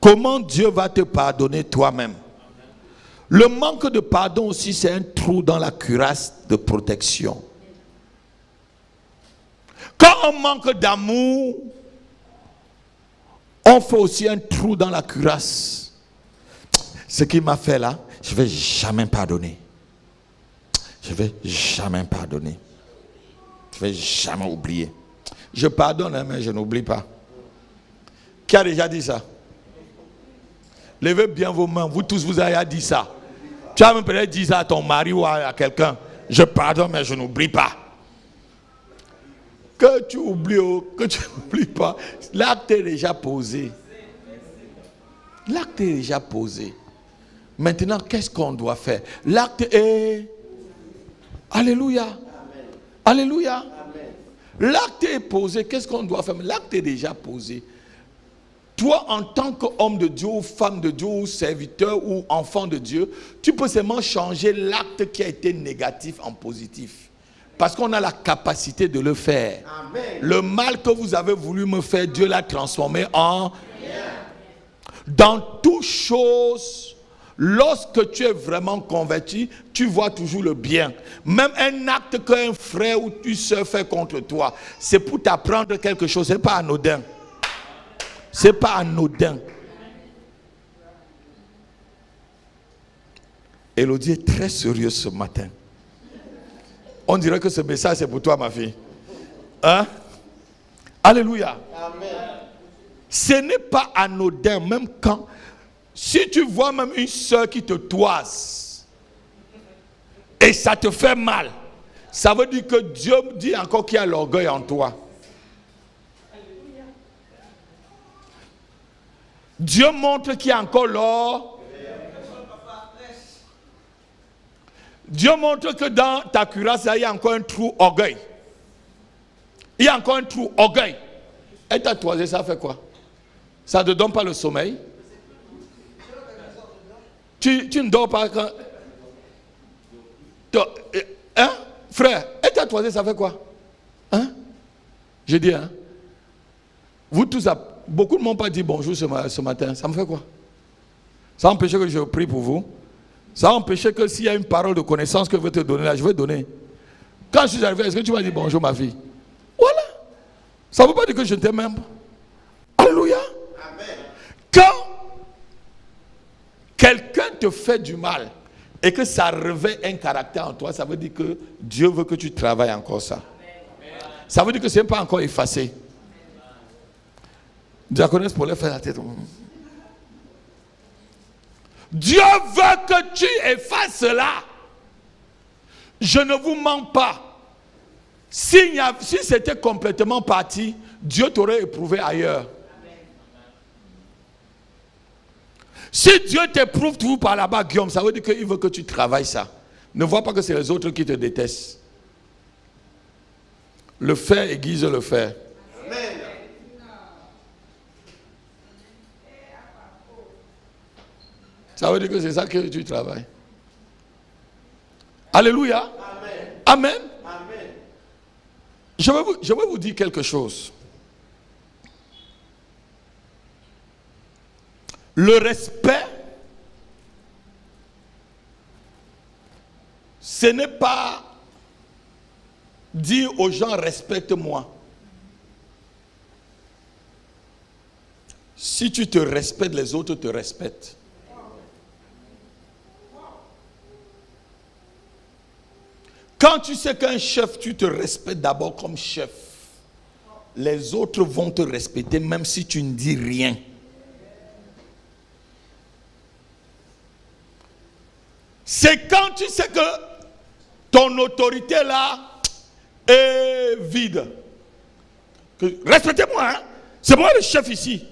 comment Dieu va te pardonner toi-même? Le manque de pardon aussi, c'est un trou dans la cuirasse de protection. Quand on manque d'amour, on fait aussi un trou dans la cuirasse. Ce qu'il m'a fait là, je ne vais jamais pardonner. Je ne vais jamais pardonner. Je ne vais jamais oublier. Je pardonne, hein, mais je n'oublie pas. Qui a déjà dit ça? Levez bien vos mains. Vous tous, vous avez dit ça. Tu as même peut-être dit ça à ton mari ou à quelqu'un. Je pardonne, mais je n'oublie pas. Que tu oublies ou que tu n'oublies pas, l'acte est déjà posé. L'acte est déjà posé. Maintenant, qu'est-ce qu'on doit faire? L'acte est... Alléluia. Amen. Alléluia. Amen. L'acte est posé. Qu'est-ce qu'on doit faire? L'acte est déjà posé. Toi, en tant qu'homme de Dieu, ou femme de Dieu, ou serviteur, ou enfant de Dieu, tu peux seulement changer l'acte qui a été négatif en positif. Parce qu'on a la capacité de le faire. Amen. Le mal que vous avez voulu me faire, Dieu l'a transformé en bien. Dans toute chose, lorsque tu es vraiment converti, tu vois toujours le bien. Même un acte qu'un frère ou une soeur fait contre toi, c'est pour t'apprendre quelque chose. Ce n'est pas anodin. Ce n'est pas anodin. Élodie est très sérieuse ce matin. On dirait que ce message c'est pour toi, ma fille. Hein? Alléluia. Amen. Ce n'est pas anodin, même quand, si tu vois même une soeur qui te toise et ça te fait mal, ça veut dire que Dieu dit encore qu'il y a l'orgueil en toi. Dieu montre qu'il y a encore l'orgueil. Dieu montre que dans ta cuirasse, il y a encore un trou orgueil. Il y a encore un trou orgueil. Et ta toisée, ça fait quoi? Ça ne te donne pas le sommeil? Tu ne dors pas quand... Hein? Frère, et ta toisée, ça fait quoi? Hein? Je dis, hein? Vous tous, beaucoup ne m'ont pas dit bonjour ce matin. Ça me fait quoi? Ça empêche que je prie pour vous? Ça a empêché que s'il y a une parole de connaissance que je vais te donner là, je vais donner. Quand je suis arrivé, est-ce que tu m'as dit bonjour ma fille? Voilà. Ça ne veut pas dire que je t'aime même. Alléluia. Amen. Quand quelqu'un te fait du mal et que ça réveille un caractère en toi, ça veut dire que Dieu veut que tu travailles encore ça. Amen. Ça veut dire que ce n'est pas encore effacé. Diaconesse pour les faire la tête. Dieu veut que tu effaces cela. Je ne vous mens pas. Si c'était complètement parti, Dieu t'aurait éprouvé ailleurs. Si Dieu t'éprouve toujours par là-bas, Guillaume, ça veut dire qu'il veut que tu travailles ça. Ne vois pas que c'est les autres qui te détestent. Le faire aiguise le faire. Amen. Ça veut dire que c'est ça que tu travailles. Alléluia. Amen. Amen. Amen. Je vais vous dire quelque chose. Le respect, ce n'est pas dire aux gens respecte-moi. Si tu te respectes, les autres te respectent. Quand tu sais qu'un chef, tu te respectes d'abord comme chef, les autres vont te respecter même si tu ne dis rien. C'est quand tu sais que ton autorité là est vide. Respectez-moi, hein? C'est moi le chef ici.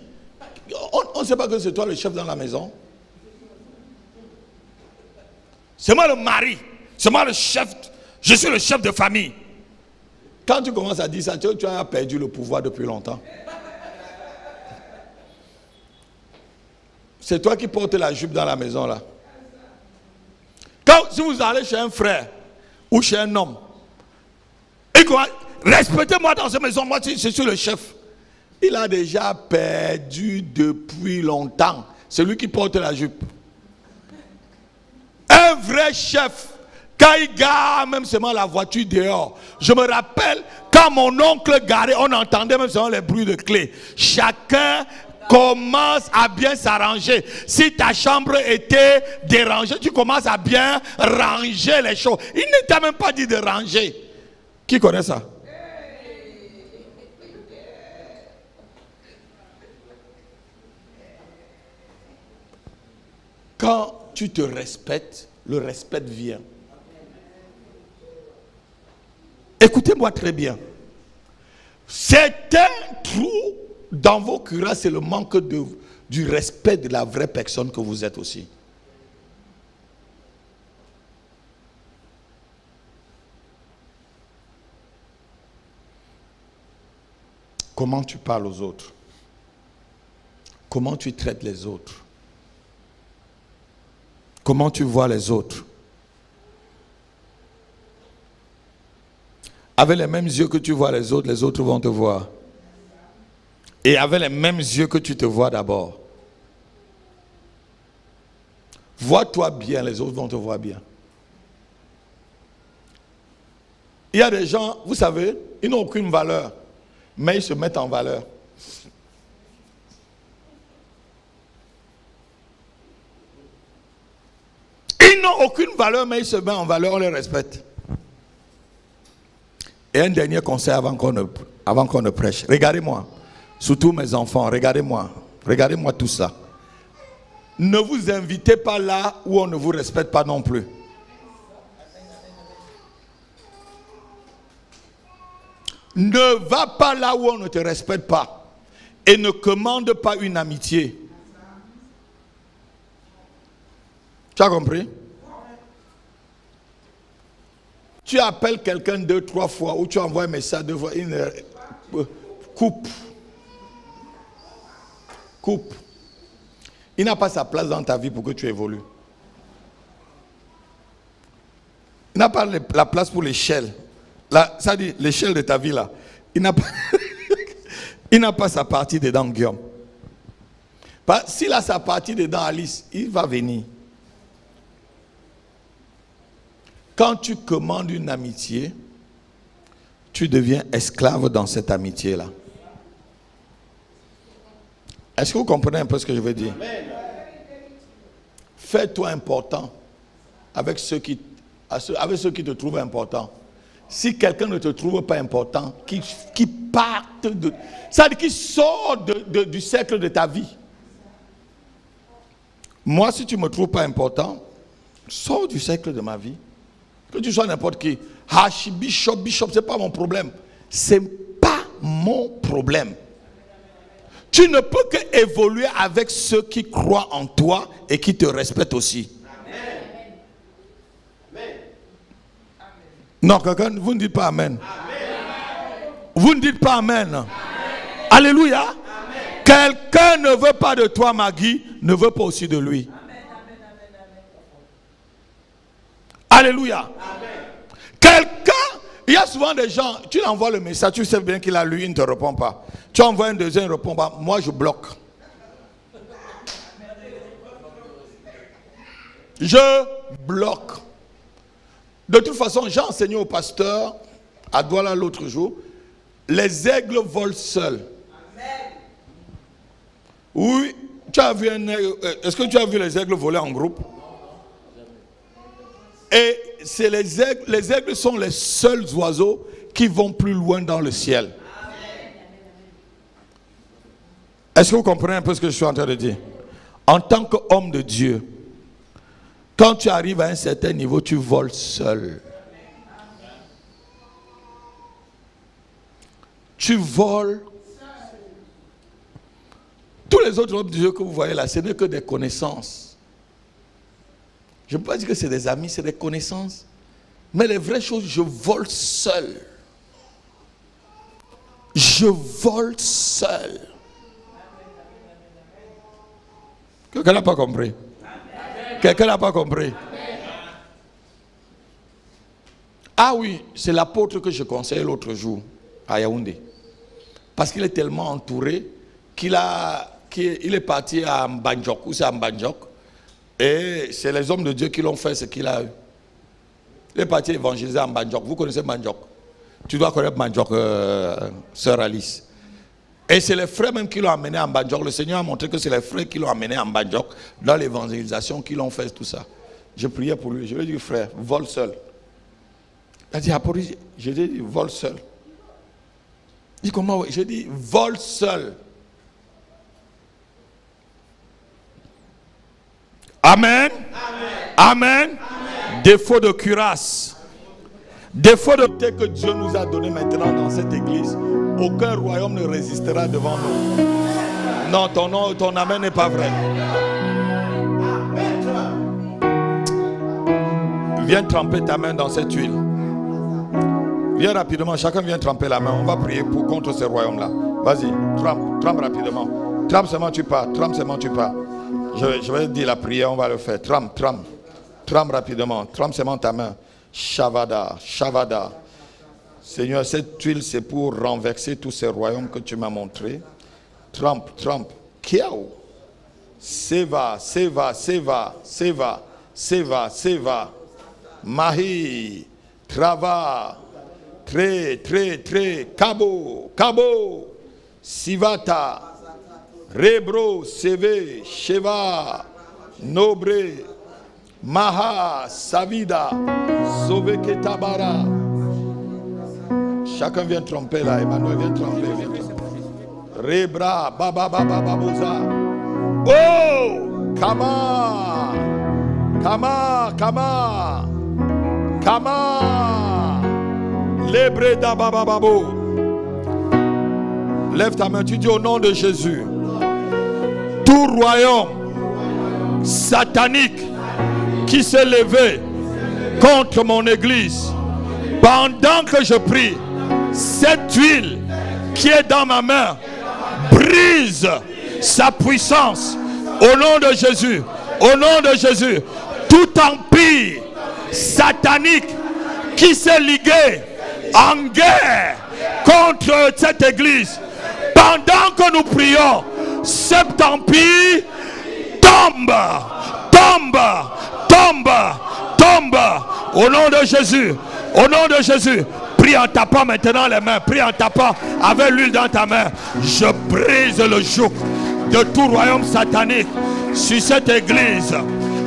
On ne sait pas que c'est toi le chef dans la maison. C'est moi le mari. C'est moi le chef. Je suis le chef de famille. Quand tu commences à dire ça, tu as perdu le pouvoir depuis longtemps. C'est toi qui portes la jupe dans la maison là. Si vous allez chez un frère ou chez un homme, respectez-moi dans cette maison, moi je suis le chef. Il a déjà perdu depuis longtemps. C'est lui qui porte la jupe. Un vrai chef, quand il gare même seulement la voiture dehors. Je me rappelle, quand mon oncle garait, on entendait même seulement les bruits de clés. Chacun commence à bien s'arranger. Si ta chambre était dérangée, tu commences à bien ranger les choses. Il ne t'a même pas dit de ranger. Qui connaît ça? Quand tu te respectes, le respect vient. Écoutez-moi très bien. C'est un trou dans vos cuirasses, c'est le manque du respect de la vraie personne que vous êtes aussi. comment tu parles aux autres. Comment tu traites les autres. Comment tu vois les autres. Avec les mêmes yeux que tu vois les autres vont te voir. Et avec les mêmes yeux que tu te vois d'abord. Vois-toi bien, les autres vont te voir bien. Il y a des gens, vous savez, ils n'ont aucune valeur, mais ils se mettent en valeur. Ils n'ont aucune valeur, mais ils se mettent en valeur, on les respecte. Et un dernier conseil avant qu'on ne prêche. Regardez-moi, surtout mes enfants, regardez-moi tout ça. Ne vous invitez pas là où on ne vous respecte pas non plus. Ne va pas là où on ne te respecte pas. Et ne commande pas une amitié. Tu as compris? Tu appelles quelqu'un 2-3 fois ou tu envoies un message 2 fois, coupe. Il n'a pas sa place dans ta vie pour que tu évolues. Il n'a pas la place pour l'échelle. Ça dit l'échelle de ta vie là. Il n'a pas sa partie dedans, Guillaume. S'il a sa partie dedans, Alice, il va venir. Quand tu commandes une amitié, tu deviens esclave dans cette amitié-là. Est-ce que vous comprenez un peu ce que je veux dire? Fais-toi important avec ceux qui te trouvent important. Si quelqu'un ne te trouve pas important, qui parte de... Ça veut dire qu'il sort du cercle de ta vie. Moi, si tu ne me trouves pas important, sors du cercle de ma vie. Que tu sois n'importe qui. Bishop, ce n'est pas mon problème. Ce n'est pas mon problème. Tu ne peux qu'évoluer avec ceux qui croient en toi et qui te respectent aussi. Amen. Non, quelqu'un, vous ne dites pas Amen. Amen. Vous ne dites pas Amen. Amen. Alléluia. Amen. Quelqu'un ne veut pas de toi, Maggie, ne veut pas aussi de lui. Amen. Alléluia. Amen. Quelqu'un, il y a souvent des gens, tu lui envoies le message, tu sais bien qu'il a lu, il ne te répond pas. Tu envoies un deuxième, il ne répond pas. Moi, je bloque. Je bloque. De toute façon, j'ai enseigné au pasteur à Douala l'autre jour, les aigles volent seuls. Oui, tu as vu est-ce que tu as vu les aigles voler en groupe? Et c'est les aigles sont les seuls oiseaux qui vont plus loin dans le ciel. Est-ce que vous comprenez un peu ce que je suis en train de dire? En tant qu'homme de Dieu, quand tu arrives à un certain niveau, tu voles seul. Tu voles. Tous les autres hommes de Dieu que vous voyez là, ce n'est que des connaissances. Je ne peux pas dire que c'est des amis, c'est des connaissances. Mais les vraies choses, je vole seul. Je vole seul. Quelqu'un n'a pas compris? Quelqu'un n'a pas compris? Ah oui, c'est l'apôtre que je conseillais l'autre jour à Yaoundé. Parce qu'il est tellement entouré qu'il est parti à Mbandjok, ou c'est à Mbandjok. Et c'est les hommes de Dieu qui l'ont fait ce qu'il a eu. Il est parti évangéliser à Mbandjok. Vous connaissez Mbandjok? Tu dois connaître Mbandjok, sœur Alice. Et c'est les frères même qui l'ont amené à Mbandjok. Le Seigneur a montré que c'est les frères qui l'ont amené à Mbandjok dans l'évangélisation qui l'ont fait tout ça. Je priais pour lui. Je lui ai dit, frère, vole seul. Il a dit, je lui ai dit, vole seul. Il dit, comment? J'ai dit, vole seul. Amen. Amen. Amen. Amen. Défaut de cuirasse. Défaut de thé que Dieu nous a donné maintenant dans cette église. Aucun royaume ne résistera devant nous. Non, ton amen n'est pas vrai. Viens tremper ta main dans cette huile. Viens rapidement, chacun vient tremper la main. On va prier contre ce royaume-là. Vas-y, trempe rapidement. Trempe seulement, tu pars. Trempe seulement, tu pars. Je vais dire la prière, on va le faire. Trempe rapidement. Trempe seulement ta main. Shavada. Seigneur, cette huile, c'est pour renverser tous ces royaumes que tu m'as montrés. Trempe. Kiao. Seva. Mahi. Trava. Très. Cabo. Sivata. Rebro. Seve. Sheva. Nobre. Maha. Savida. Soveketabara. Chacun vient tromper là. Emmanuel vient tromper. Rebra. Babosa. Oh! Kama. Lebre da bababo. Lève ta main, tu dis au nom de Jésus. Tout royaume satanique qui s'est levé contre mon église, pendant que je prie, cette huile qui est dans ma main brise sa puissance au nom de Jésus. Au nom de Jésus, tout empire satanique qui s'est ligué en guerre contre cette église, pendant que nous prions, cet empire tombe. Au nom de Jésus. Au nom de Jésus. Prie en tapant maintenant les mains. Prie en tapant avec l'huile dans ta main. Je brise le joug de tout royaume satanique sur cette église.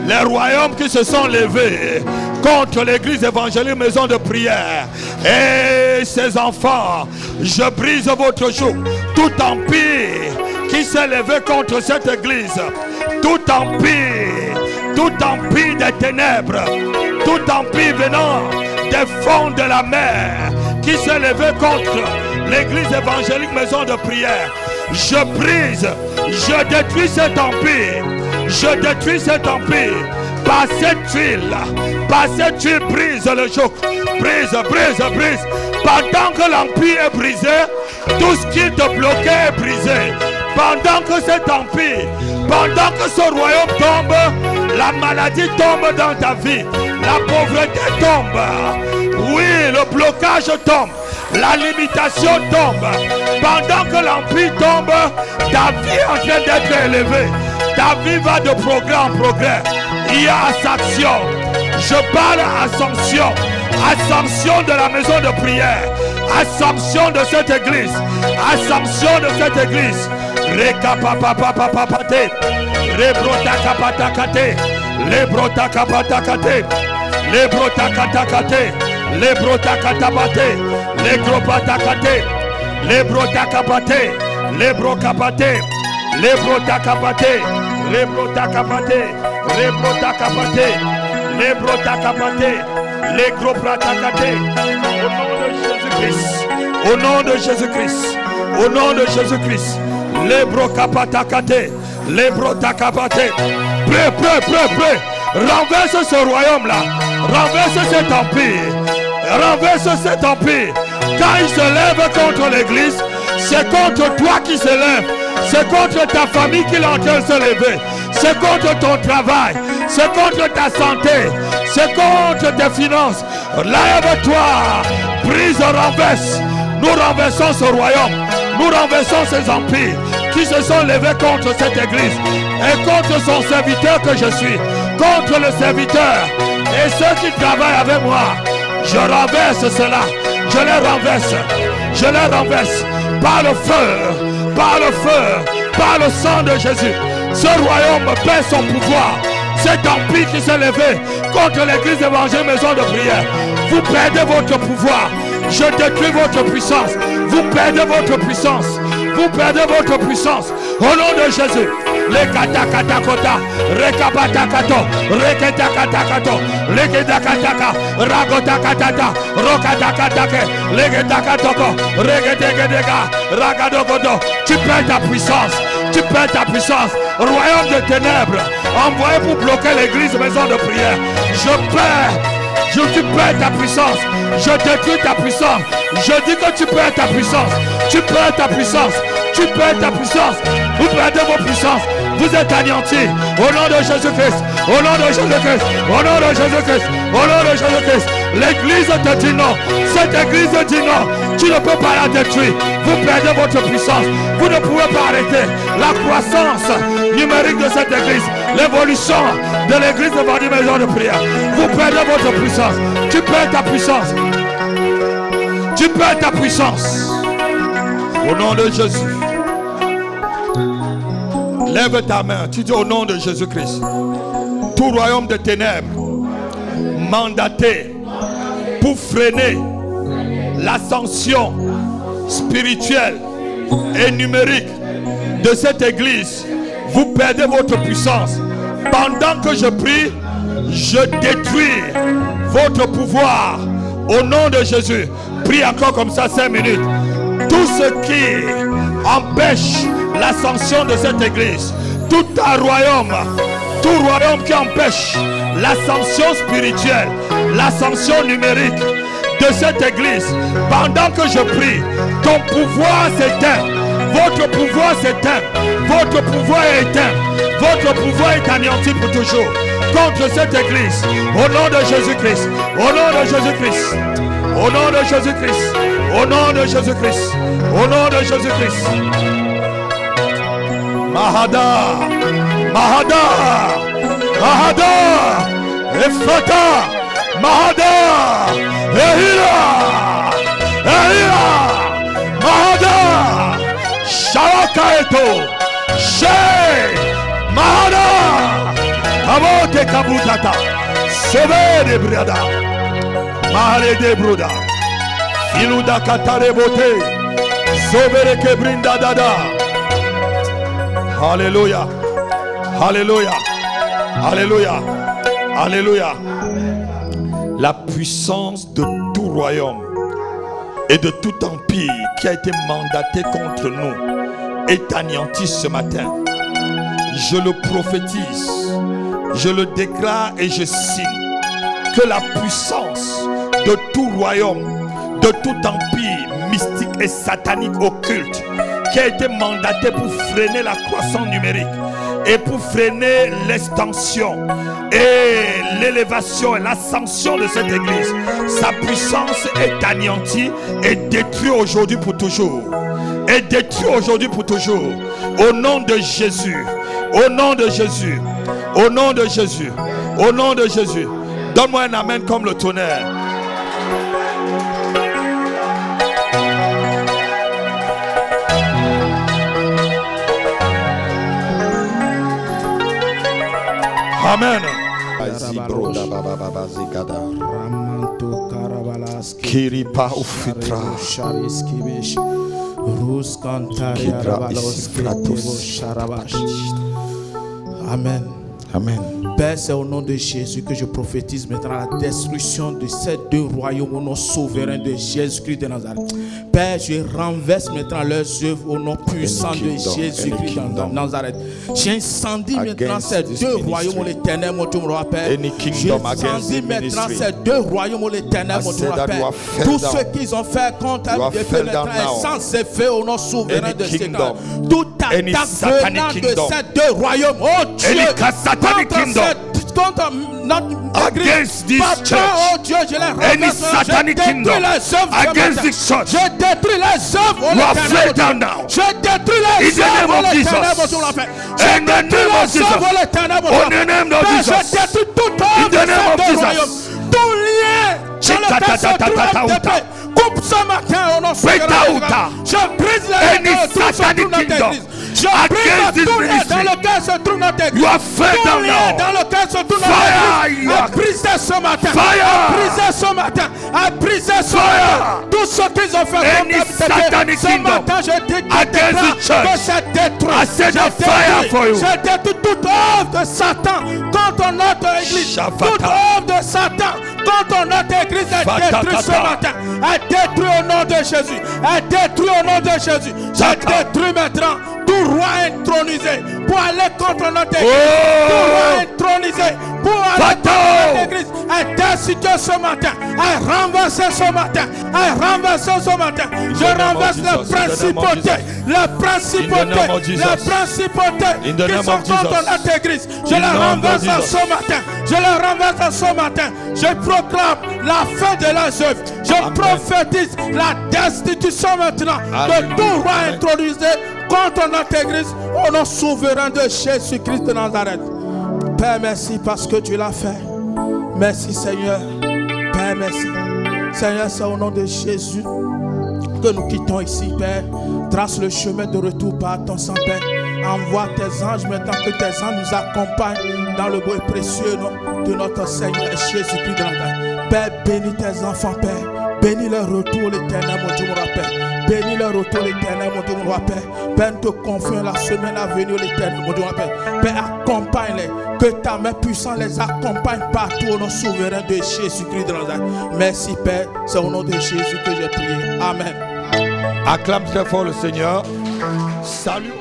Les royaumes qui se sont levés contre l'église évangélique maison de prière et ses enfants, je brise votre joug. Tout empire qui s'est levé contre cette église, tout empire des ténèbres, tout empire venant des fonds de la mer qui s'est levé contre l'église évangélique maison de prière, je brise, je détruis cet empire. Je détruis cet empire par cette huile, brise le joug, brise. Pendant que l'empire est brisé, tout ce qui te bloquait est brisé. Pendant que cet empire, pendant que ce royaume tombe, la maladie tombe dans ta vie, la pauvreté tombe, oui, le blocage tombe, la limitation tombe. Pendant que l'empire tombe, ta vie est en train d'être élevée. Ta vie va de progrès en progrès. Il y a ascension. Je parle ascension. Ascension de la maison de prière. Ascension de cette église. Ascension de cette église. Rekapapapapapate. Lebrotakapatacate. Lebrotakapatacate. Lebrotakatacate. Lebrotakatapate. Legropatacate. Lebrotakapate. Lebrokapate. Lebrotakapate, Legropratakate. Au nom de Jésus-Christ, au nom de Jésus-Christ, Lebrokapatakate, Lebrotakapate. Prêt. Renverse ce royaume-là, renverse cet empire. Quand il se lève contre l'église, c'est contre toi qui se lève. C'est contre ta famille qu'il est en train de se lever. C'est contre ton travail. C'est contre ta santé. C'est contre tes finances. Lève-toi. Brise, renverse. Nous renversons ce royaume. Nous renversons ces empires qui se sont levés contre cette église. Et contre son serviteur que je suis. Contre le serviteur. Et ceux qui travaillent avec moi. Je renverse cela. Je les renverse. Par le feu, par le sang de Jésus. Ce royaume perd son pouvoir. Cet empire qui s'est levé contre l'église évangélique maison de prière. Vous perdez votre pouvoir. Je détruis votre puissance. Vous perdez votre puissance. Au nom de Jésus. Les katakatakota, rekapatakato, reketakatakato, legetakataka, ragotakatata, rokatakatake, legetakatoko, regetegedega, ragadogodo. Tu perds ta puissance. Royaume de ténèbres, envoyé pour bloquer l'église maison de prière. Tu perds ta puissance. Je détruis ta puissance. Je dis que tu perds ta puissance. Tu perds ta puissance. Tu perds ta puissance. Vous perdez vos puissances. Vous êtes anéantis. Au nom de Jésus-Christ. Au nom de Jésus-Christ. Au nom de Jésus-Christ. Au nom de Jésus-Christ. L'église te dit non. Cette église dit non. Tu ne peux pas la détruire. Vous perdez votre puissance. Vous ne pouvez pas arrêter la croissance numérique de cette église. L'évolution de l'église devant une maison de prière. Vous perdez votre puissance. Tu perds ta puissance. Tu perds ta puissance. Au nom de Jésus. Lève ta main. Tu dis au nom de Jésus-Christ. Tout royaume de ténèbres mandaté pour freiner l'ascension spirituelle et numérique de cette église, vous perdez votre puissance. Pendant que je prie, je détruis votre pouvoir au nom de Jésus. Prie encore comme ça 5 minutes. Tout ce qui empêche l'ascension de cette église, tout royaume qui empêche l'ascension spirituelle, l'ascension numérique de cette église, pendant que je prie, ton pouvoir s'éteint, votre pouvoir s'éteint, votre pouvoir est éteint, votre pouvoir est anéanti pour toujours contre cette église. Au nom de Jésus-Christ, au nom de Jésus-Christ, au nom de Jésus-Christ, au nom de Jésus-Christ, au nom de Jésus-Christ. Mahada, Mahada, Mahada, Ephrata, Mahada, Ehira, Ehira, Mahada, Sharakaeto, Shey, Mahada, Amote Kabutata, Sebe de Brada, Mahale de Bruda, Iluda Katare Bote, Sobere Kebrinda Dada. Alléluia, Alléluia, Alléluia, Alléluia. La puissance de tout royaume et de tout empire qui a été mandaté contre nous est anéanti ce matin. Je le prophétise, je le déclare et je signe que la puissance de tout royaume, de tout empire mystique et satanique occulte qui a été mandaté pour freiner la croissance numérique et pour freiner l'extension et l'élévation et l'ascension de cette église, sa puissance est anéantie et détruite aujourd'hui pour toujours. Et détruite aujourd'hui pour toujours. Au nom de Jésus. Au nom de Jésus. Au nom de Jésus. Au nom de Jésus. Donne-moi un amen comme le tonnerre. Amen. Kiripa ufitra. Amen. Amen. Père, c'est au nom de Jésus que je prophétise maintenant la destruction de ces deux royaumes au nom souverain de Jésus-Christ de Nazareth. Père, je renverse maintenant leurs œuvres au nom puissant de Jésus-Christ de Nazareth. J'incendie maintenant ces deux royaumes où l'éternel mon roi Père. J'incendie maintenant ces deux royaumes où l'éternel mon roi Père. Tout ce qu'ils ont fait contre la vie est sans effet au nom souverain de Jésus. Toute attaque venant de ces deux royaumes, oh Dieu, contre notre against this church, oh Dieu, je les any satanic kingdom against this church, je détruis les œuvres, you are fell down now. Je détruis les œuvres, in the name of Jesus. In the name of Jesus. Je détruis toute œuvre de ces deux royaumes, tout lien dans lequel se trouve FTP. Coupe ce matin au nom de Jésus. Je brise les satanic kingdom. Je brise tout lien dans lequel se trouve notre église. You are fell down now. Dans lequel se trouve notre église. À briser ce matin. À briser ce matin. À briser ce matin. Tout ce qu'ils ont fait comme FTP. Ce matin, je déclare que c'est détruit. Je détruis toute œuvre de Satan contre notre église. Toute œuvre de Satan contre notre église est détruite ce matin. Est détruit au nom de Jésus. Est détruit au nom de Jésus. Est détruit maintenant. Tout roi intronisé pour aller contre notre église. Tout roi intronisé pour aller dans l'église, est destitué ce matin, est renversé ce matin, est renversé ce matin. Je renverse les principautés, les principautés qui sont contre notre église. Je les renverse ce matin, je les renverse ce matin. Je proclame la fin de leurs œuvres. Je prophétise la destitution maintenant de tout roi introduisé contre notre église au nom souverain de Jésus-Christ de Nazareth. Père, merci parce que tu l'as fait. Merci Seigneur. Père, merci. Seigneur, c'est au nom de Jésus que nous quittons ici, Père. Trace le chemin de retour par ton sang, Père. Envoie tes anges maintenant, que tes anges nous accompagnent dans le beau et précieux nom de notre Seigneur Jésus-Christ de Nazareth. Père, bénis tes enfants, Père. Bénis leur retour, l'Éternel, mon Dieu, mon roi, Père. Bénis leur retour, l'Éternel, mon Dieu, mon roi, Père. Père, nous te confions la semaine à venir, l'Éternel, mon Dieu, mon Père. Père, accompagne-les. Que ta main puissante les accompagne partout au nom souverain de Jésus-Christ de Nazareth. Merci, Père. C'est au nom de Jésus que j'ai prié. Amen. Acclame très fort le Seigneur. Salut.